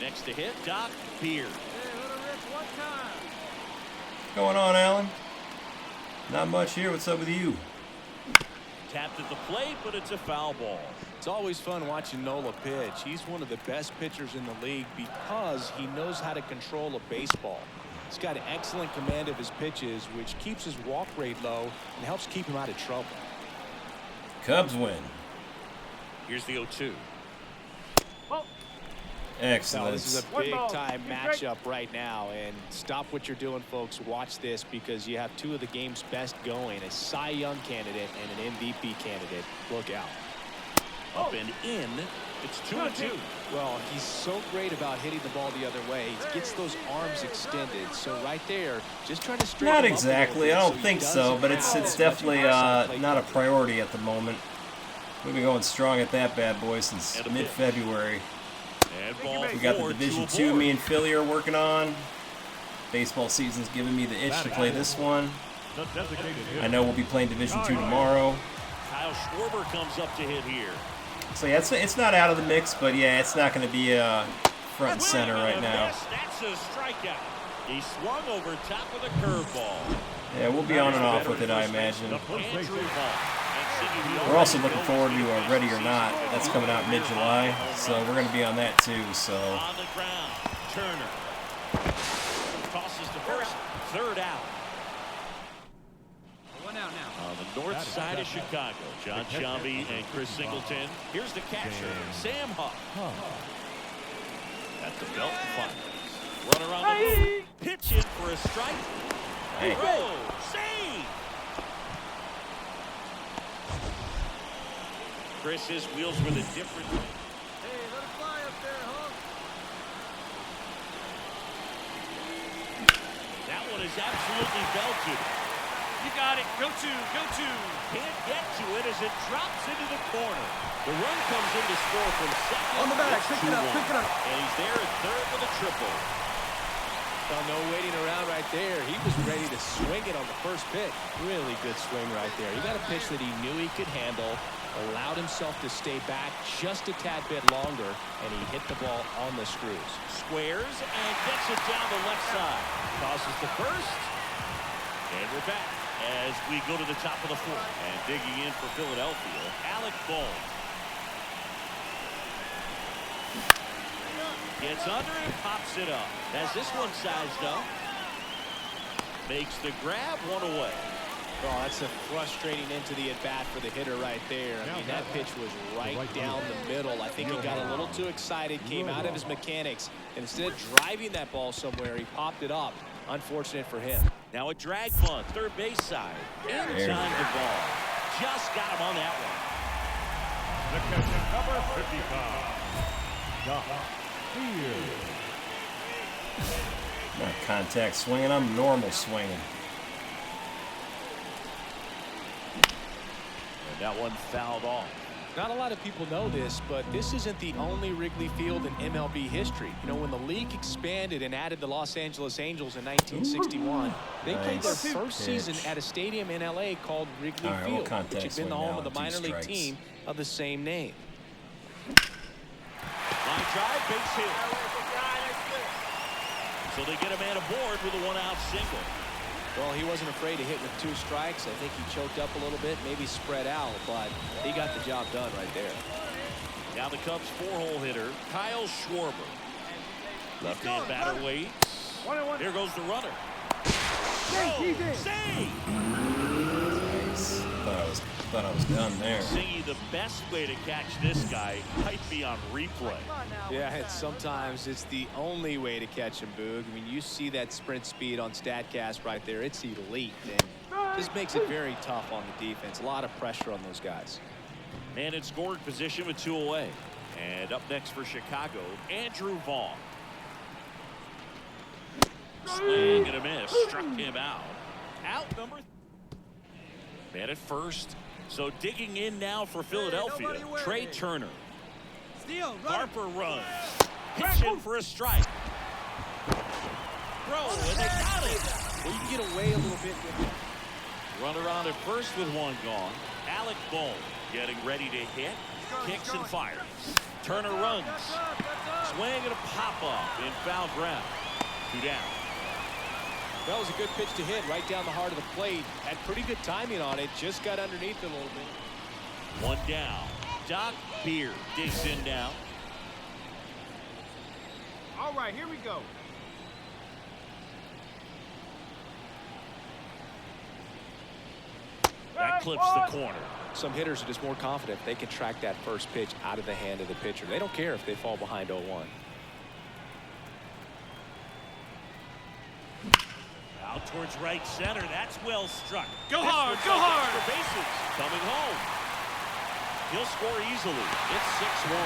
Next to hit, Doc Beard. What's going on, Alan? Not much here. What's up with you? Tapped at the plate, but it's a foul ball. It's always fun watching Nola pitch. He's one of the best pitchers in the league because he knows how to control a baseball. He's got an excellent command of his pitches, which keeps his walk rate low and helps keep him out of trouble. Cubs win. Here's the 0-2. Excellent. This is a big-time matchup right now, and stop what you're doing, folks. Watch this because you have two of the game's best going, a Cy Young candidate and an MVP candidate. Look out. Up and in. It's 2-2. Well, he's so great about hitting the ball the other way. He gets those arms extended. So right there, just trying to straighten Not him up a little exactly. bit I don't he think doesn't so, but have it's as much definitely outside plate not a coverage. priority at the moment. We've been going strong at that bad boy since And a mid-February. And ball We got the four, Division two 2 aboard. me and Philly are working on. Baseball season's giving me the itch to play this one. The designated hitter. I know we'll be playing Division 2 tomorrow. Kyle Schwarber comes up to hit here. So yeah, it's not out of the mix, but yeah, it's not going to be front and center right now. That's a strikeout. He swung over top of the curveball. Yeah, we'll be on and off with it, I imagine. Andrew Vaughn. And singing the We're also already looking forward to known Ready or Not. That's coming out mid-July, so we're going to be on that too. So on the ground. Turner tosses to first. Third out. One out now. On the north side of Chicago, John Sciambi and Chris Singleton. Here's the catcher, Sam Huff. At the belt finals. Run around the move. Pitch in for a strike. Hey. Throw. Save. Chris, his wheels with a different. Hey, let it fly up there, huh? That one is absolutely belted. You got it. Go to. Can't get to it as it drops into the corner. The run comes in to score from second. On the back. It's Pick it up, 2-1. pick it up. And he's there at third with a triple. Well, no waiting around right there. He was ready to swing it on the first pitch. Really good swing right there. He got a pitch that he knew he could handle, allowed himself to stay back just a tad bit longer, and he hit the ball on the screws. Squares and gets it down the left side. Tosses to first. And we're back as we go to the top of the fourth. And digging in for Philadelphia, Alec Bohm. Gets under and pops it up. Has this one sized up. Makes the grab, one away. Oh, that's a frustrating end to the at-bat for the hitter right there. I mean, that pitch was right down the middle. I think he got a little too excited, came out of his mechanics, and instead of driving that ball somewhere, he popped it up. Unfortunate for him. Now a drag bunt, third base side. Inside the ball. Just got him on that one. The catcher, number 55. Doc Beard. not contact swinging, I'm normal swinging. And that one fouled off. Not a lot of people know this, but this isn't the only Wrigley Field in MLB history. You know, when the league expanded and added the Los Angeles Angels in 1961, they played their Nice first season pitch. at a stadium in LA called Wrigley All right, we'll Field, contact which had been the swing home now, of the 2 minor league strikes. team of the same name. Line drive, base hit. So they get a man aboard with a one-out single. Well, he wasn't afraid to hit with 2 strikes. I think he choked up a little bit, maybe spread out, but he got the job done right there. Now the Cubs 4-hole hitter, Kyle Schwarber. Left-hand batter waits. Here goes the runner. Save! Nice. Thought I was done there. Singy, the best way to catch this guy might be on replay. Yeah, and sometimes it's the only way to catch him, Boog. I mean, you see that sprint speed on StatCast right there. It's elite, and this makes it very tough on the defense. A lot of pressure on those guys. And in scoring position with 2 away. And up next for Chicago, Andrew Vaughn. Swing and a miss. Struck him out. Out number. Man at first. So digging in now for Philadelphia, Trey Turner. Harper runs. Hits in for a strike. Throw, and they got it. Well, you can get away a little bit with it. Runner on at first with 1 gone. Alec Bohm getting ready to hit. Kicks and fires. Turner runs. Swing and a pop-up in foul ground. 2 down. That was a good pitch to hit right down the heart of the plate. Had pretty good timing on it. Just got underneath it a little bit. 1 down. DrDirtyBeard digs in now. All right, here we go. That clips the corner. Some hitters are just more confident if they can track that first pitch out of the hand of the pitcher. They don't care if they fall behind 0-1. Out towards right center. That's well struck. Go This hard, looks go like hard. extra bases. Coming home. He'll score easily. It's 6-1.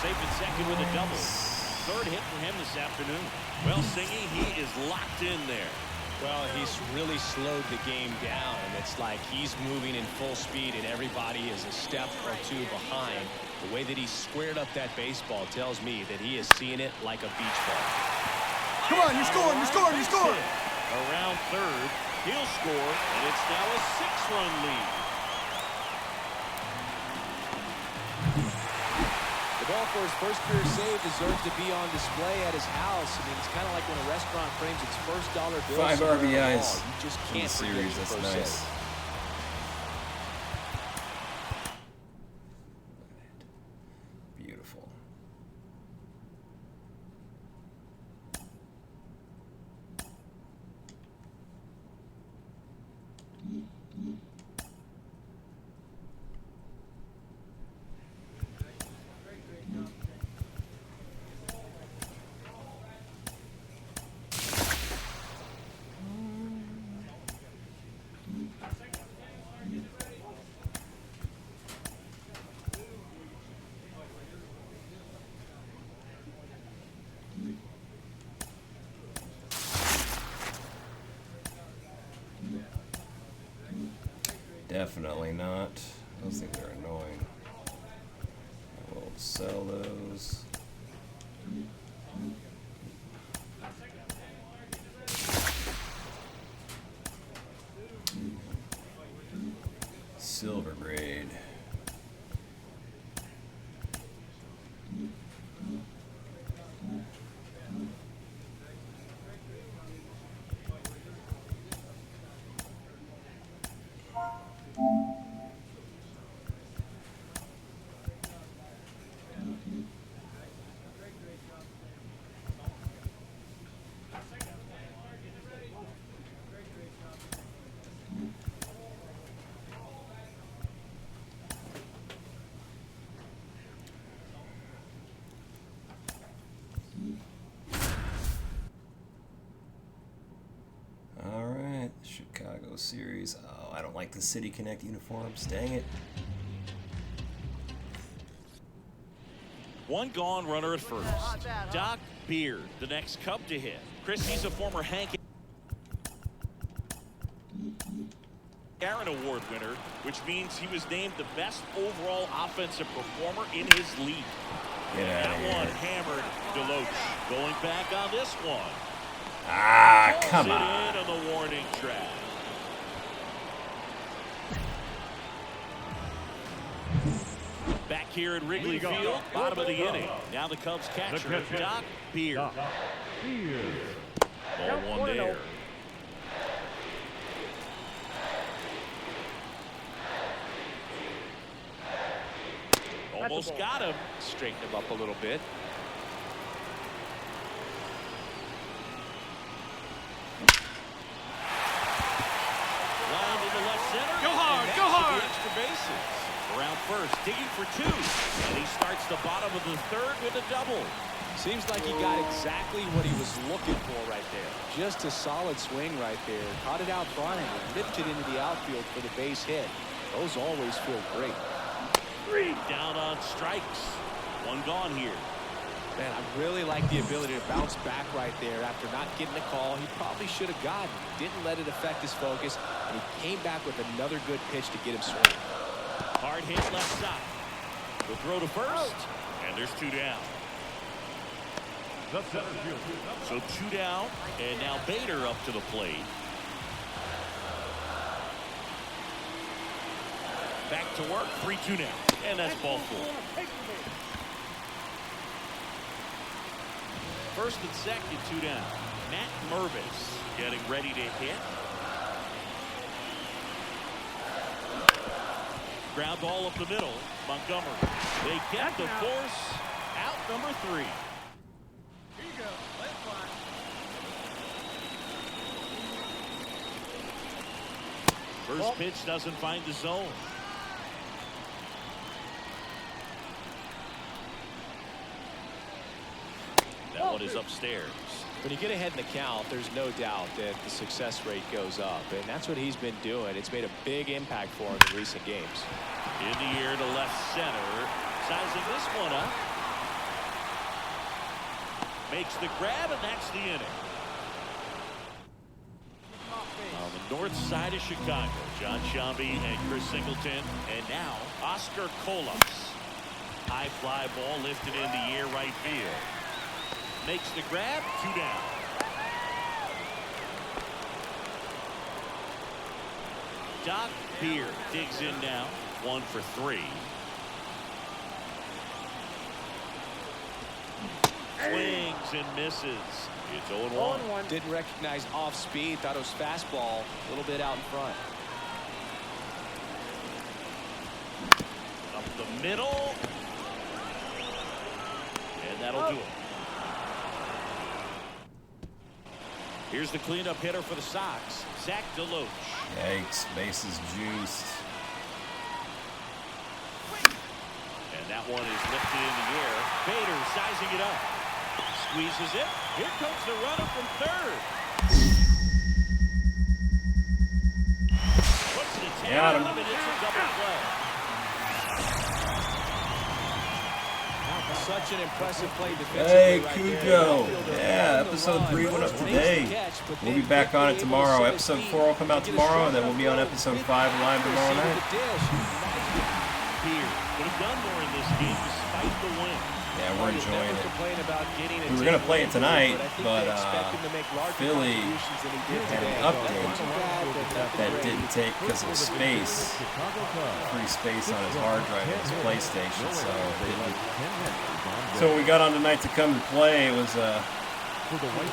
Safe at second with a double. 3rd hit for him this afternoon. Well, Singy, he is locked in there. Well, he's really slowed the game down. It's like he's moving in full speed and everybody is a step or 2 behind. The way that he squared up that baseball tells me that he is seeing it like a beach ball. Come on, you're scoring, you're scoring, you're scoring. Around 3rd, he'll score, and it's now a 6-run lead. The ball for his first career save deserves to be on display at his house. I mean, it's kind of like when a restaurant frames its first dollar bill. 5 somewhere on the RBIs wall. You just in the can't forget series. your That's first nice. save. Beautiful. Definitely not. Those things are annoying. We'll sell those. Silver grade. Chicago series. Oh, I don't like the City Connect uniforms. Dang it. 1 gone, runner at first. DrDirtyBeard, the next Cub to hit. Chris, he's a former Hank Aaron Award winner, which means he was named the best overall offensive performer in his league. Get out of That one here. hammered Deloach. Going back on this one. Ah, come Calls on. it in on the warning track. Back here at Wrigley Field, bottom of the inning. Now the Cubs catcher, DrDirtyBeard. Ball 1 there. Almost got him. Straighten him up a little bit. misses. Around first, digging for 2. And he starts the bottom of the 3rd with a double. Seems like he got exactly what he was looking for right there. Just a solid swing right there. Caught it out front and ripped it into the outfield for the base hit. Those always feel great. 3 down on strikes. 1 gone here. Man, I really like the ability to bounce back right there after not getting a call he probably should have gotten. Didn't let it affect his focus, and he came back with another good pitch to get him swinging. Hard hit left side. The throw to first, and there's 2 down. The center fielder. So 2 down, and now Bader up to the plate. Back to work, 3-2 now, and that's ball 4. First and second, 2 down. Matt Mervis getting ready to hit. Ground ball up the middle. Montgomery. They get the force out number 3. Here you go. Let it fly. First pitch doesn't find the zone. That one is upstairs. When you get ahead in the count, there's no doubt that the success rate goes up, and that's what he's been doing. It's made a big impact for him in recent games. In the air to left center. Sizing this one up. Makes the grab, and that's the inning. On the north side of Chicago, John Shambi and Chris Singleton. And now, Oscar Colas. High fly ball lifted in the air right field. Makes the grab, 2 down. DrDirtyBeard digs in now, 1 for 3. Swings and misses. It's 0-1. Didn't recognize off speed, thought it was fastball, a little bit out in front. Up the middle. And that'll do it. Here's the cleanup hitter for the Sox, Zach DeLoach. Yikes, bases juiced. And that one is lifted in the air. Bader sizing it up. Squeezes it. Here comes the runner from 3rd. Puts the tag Got him. on him, and it's a double play. Such an impressive play Hey, defensively right Cujo. there. Yeah, episode 3 went up today. We'll be back on it tomorrow. Episode 4 will come out tomorrow, and then we'll be on episode 5 live tomorrow night. Beard would have done more in this game despite the win. Yeah, we're enjoying it. We were going to play it tonight, but Philly had an update that didn't take because of space, free space on his hard drive on his PlayStation, so it didn't. So when we got on tonight to come and play, it was a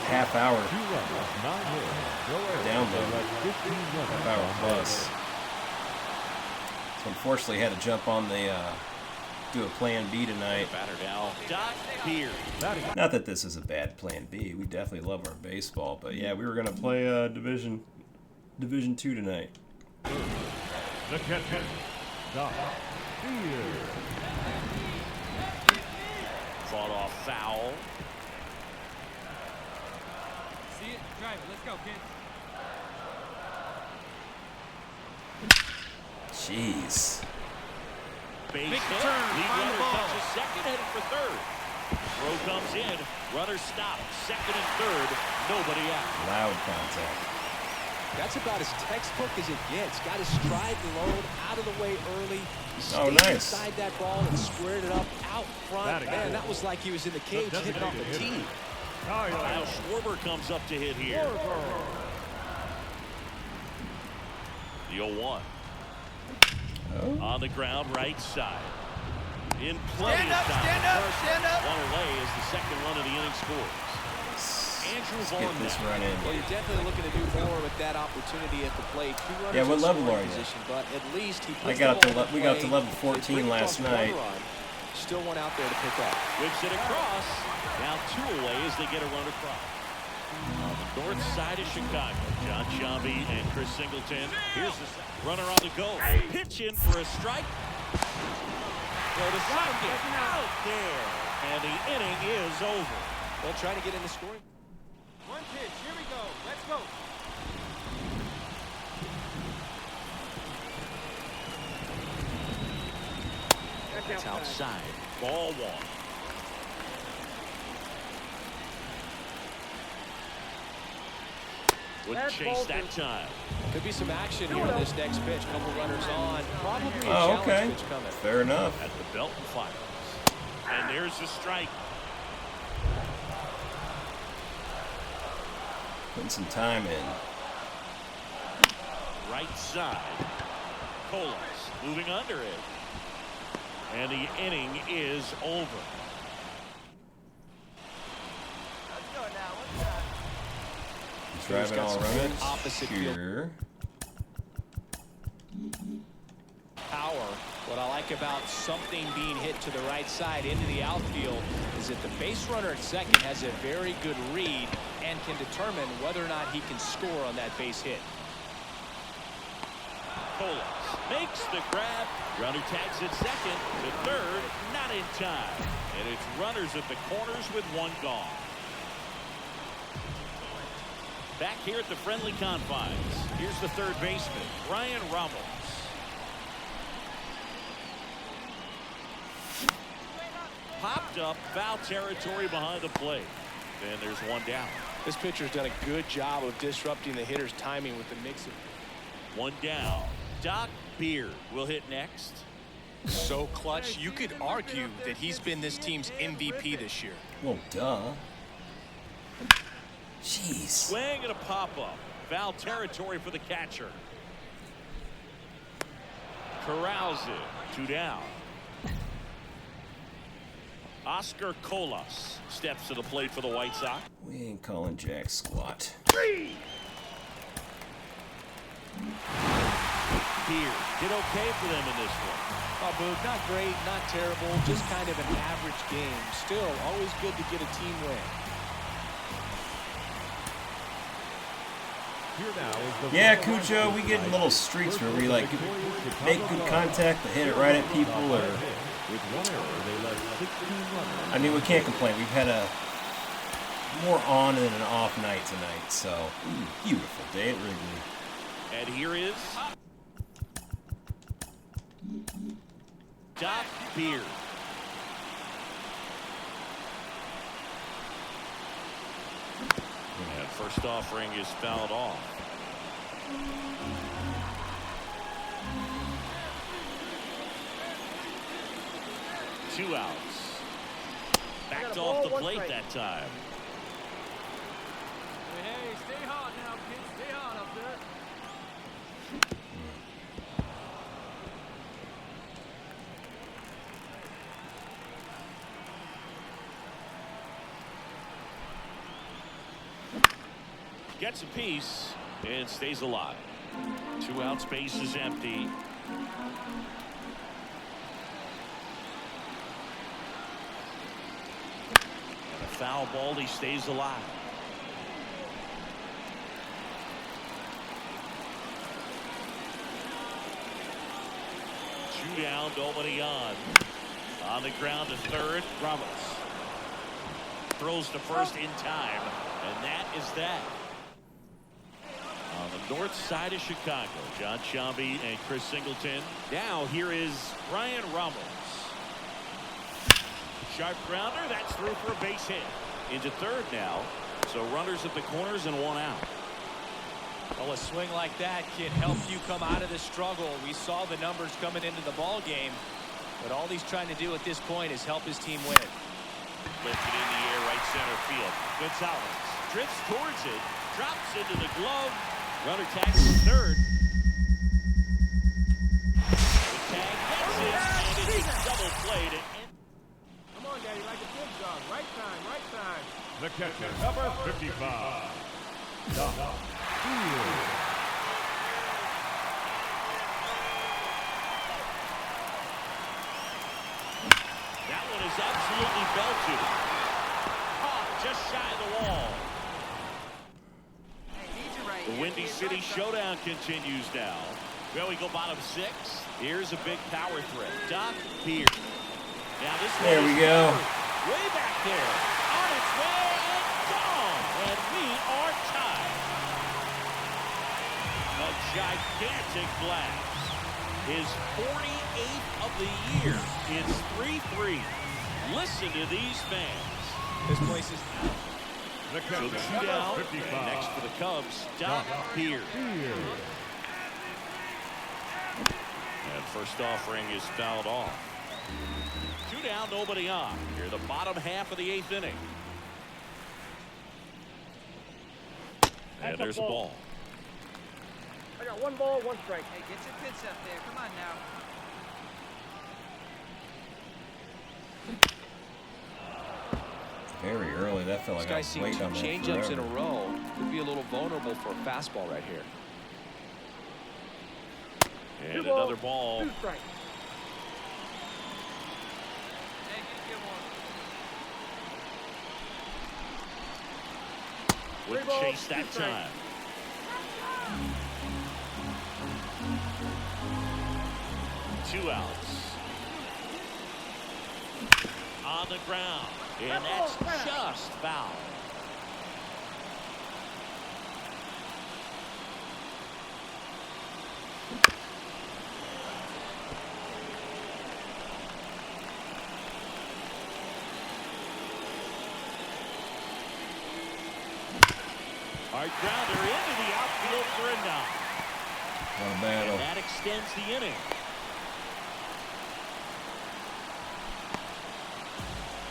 half-hour download, half-hour plus. So unfortunately, had to jump on the do a plan B tonight. Not that this is a bad plan B. We definitely love our baseball, but yeah, we were gonna play Division 2 tonight. The catcher, DrDirtyBeard. Fought off foul. See it? Drive it. Let's go, kids. Jeez. Base Big hit. turn, Lead find the runner ball. touches second, headed for 3rd. Throw comes in. Runner stopped. 2nd and 3rd. Nobody out. Loud contact. That's about as textbook as it gets. Got his stride load out of the way early. Oh, Stayed nice. inside that ball and squared it up out front. Man, that was like he was in the cage hitting off the tee. Kyle Schwarber comes up to hit here. The 0-1. Oh. On the ground, right side. In plenty Stand of up, time. stand up, stand up. One away as the 2nd run of the inning scores. Andrew Let's Vaughn get this now. run in. Well, you're definitely looking to do more with that opportunity at the plate. 2 runners Yeah, what in level scoring are you? position, but at least he I puts got the up to ball in we got to play. level They 14 bring last across night. 1 run. Still one out there to pick up. Whips it across. Now 2 away as they get a run across. On the North side of Chicago, John Shambi and Chris Singleton. Here's the runner on the go. Pitch in for a strike. Throw to second. Out there. And the inning is over. Well, trying to get in the scoring. One pitch. Here we go. Let's go. It's outside. Ball one. Wouldn't chase that time. Could be some action here in this next pitch. Couple runners on. Probably a Oh, okay. challenge pitch coming. Fair enough. At the belt and fires. And there's the strike. Putting some time in. Right side. Colas moving under it. And the inning is over. He's driving all around. Opposite Sure. Power. What I like about something being hit to the right side into the outfield is that the base runner at second has a very good read and can determine whether or not he can score on that base hit. Colas makes the grab. Runner tags at second. To third, not in time. And it's runners at the corners with one gone. Back here at the friendly confines. Here's the third baseman, Ryan Ramos. Popped up, foul territory behind the plate. Then there's one down. This pitcher's done a good job of disrupting the hitter's timing with the mix of. One down. DrDirtyBeard will hit next. So clutch, you could argue that he's been this team's MVP this year. Well, duh. Jeez. Swing and a pop-up. Foul territory for the catcher. Corrals it. Two down. Oscar Colas steps to the plate for the White Sox. We ain't calling jack squat. Beard did okay for them in this one. Oh, Boog, not great, not terrible, just kind of an average game. Still, always good to get a team win. Here now is the Yeah, Cujo, we get in little streaks where we like make good contact but hit it right at people, or with one error, they left 16 runners. I mean, we can't complain. We've had a more on than an off night tonight, so beautiful day at Wrigley. And here is DrDirtyBeard. And first offering is fouled off. Two outs. Backed off the plate that time. Hey, stay hot now, kids. Stay hot up there. Gets a piece and stays alive. 2 outs, base is empty. And a foul ball, he stays alive. Two down, nobody on. On the ground to third, Ramos. Throws to first in time, and that is that. On the north side of Chicago, John Shambi and Chris Singleton. Now here is Ryan Ramos. Sharp grounder, that's through for a base hit. Into third now, so runners at the corners and one out. Well, a swing like that can help you come out of the struggle. We saw the numbers coming into the ball game, but all he's trying to do at this point is help his team win. Lifted in the air, right center field. Gonzalez drifts towards it, drops into the glove. Runner tags to third. The tag gets it, and it's a double play to end. Come on, Daddy, like a big dog. Right time, right time. The catcher, number 55. DrDirtyBeard. That one is absolutely belted. Oh, just shy of the wall. The Windy City Showdown continues now. Well, we go bottom 6. Here's a big power threat. DrDirtyBeard. Now this There we go. Way back there. On its way and gone. And we are tied. A gigantic blast. His 48th of the year. It's 3-3. Listen to these fans. This place is... The So catcher, the shootout. 55. Next for the Cubs, DrDirtyBeard. And first offering is fouled off. 2 down, nobody on. Here, the bottom half of the 8th inning. And there's a ball. I got 1 ball, 1 strike. Hey, get your pitch up there. Come on now. Very early. That felt This like I guy's was seen waiting 2 on that changeups in a forever. row. Could be a little vulnerable for a fastball right here. And another ball. 2 strikes. Hey, get one. Wouldn't balls, chase that 2 strikes. time. Two outs. On the ground. And that's just foul. Hard grounder into the outfield for a knock. What a battle. And that extends the inning.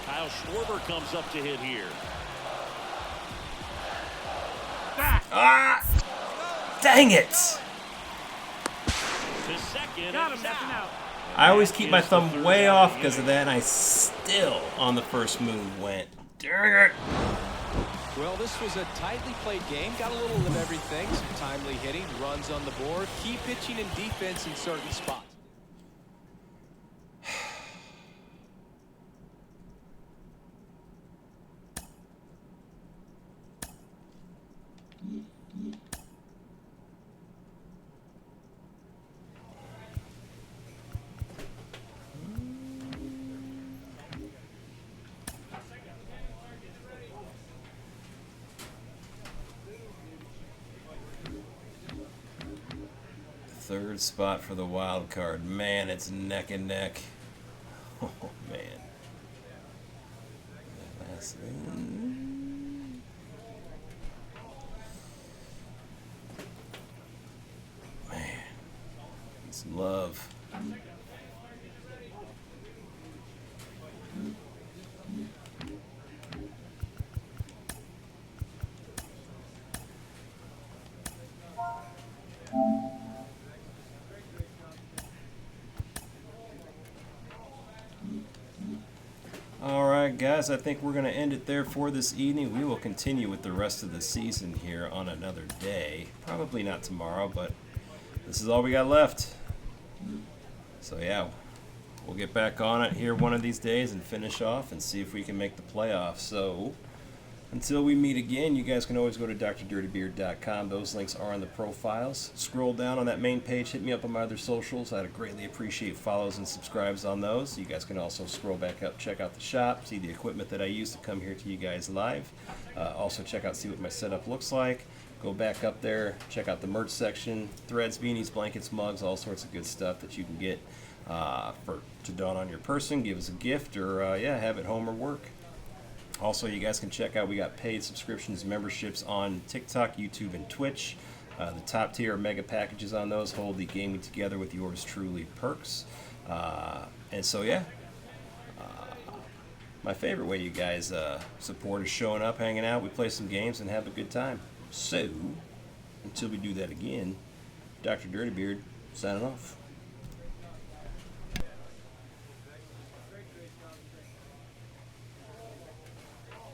Kyle Schwarber comes up to hit here. Ah! Dang it! To second. Got him, and that's an out. I always keep my thumb way off because of that, and I still, on the first move, went, dang it! Well, this was a tightly played game. Got a little of everything. Some timely hitting, runs on the board, key pitching and defense in certain spots. Third spot for the wild card. Man, it's neck and neck. Oh, man. Last thing. Man. Some love. Alright guys, I think we're going to end it there for this evening. We will continue with the rest of the season here on another day. Probably not tomorrow, but this is all we got left. So yeah, we'll get back on it here one of these days and finish off and see if we can make the playoffs. So until we meet again, you guys can always go to DrDirtyBeard.com. Those links are on the profiles. Scroll down on that main page. Hit me up on my other socials. I'd greatly appreciate follows and subscribes on those. You guys can also scroll back up, check out the shop, see the equipment that I use to come here to you guys live. Also check out, see what my setup looks like. Go back up there, check out the merch section. Threads, beanies, blankets, mugs, all sorts of good stuff that you can get to don on your person, give as a gift, or yeah, have at home or work. Also, you guys can check out, we got paid subscriptions, memberships on TikTok, YouTube, and Twitch. The top tier mega packages on those hold the gaming together with yours truly perks. And so, yeah, my favorite way you guys support is showing up, hanging out. We play some games and have a good time. So, until we do that again, DrDirtyBeard signing off.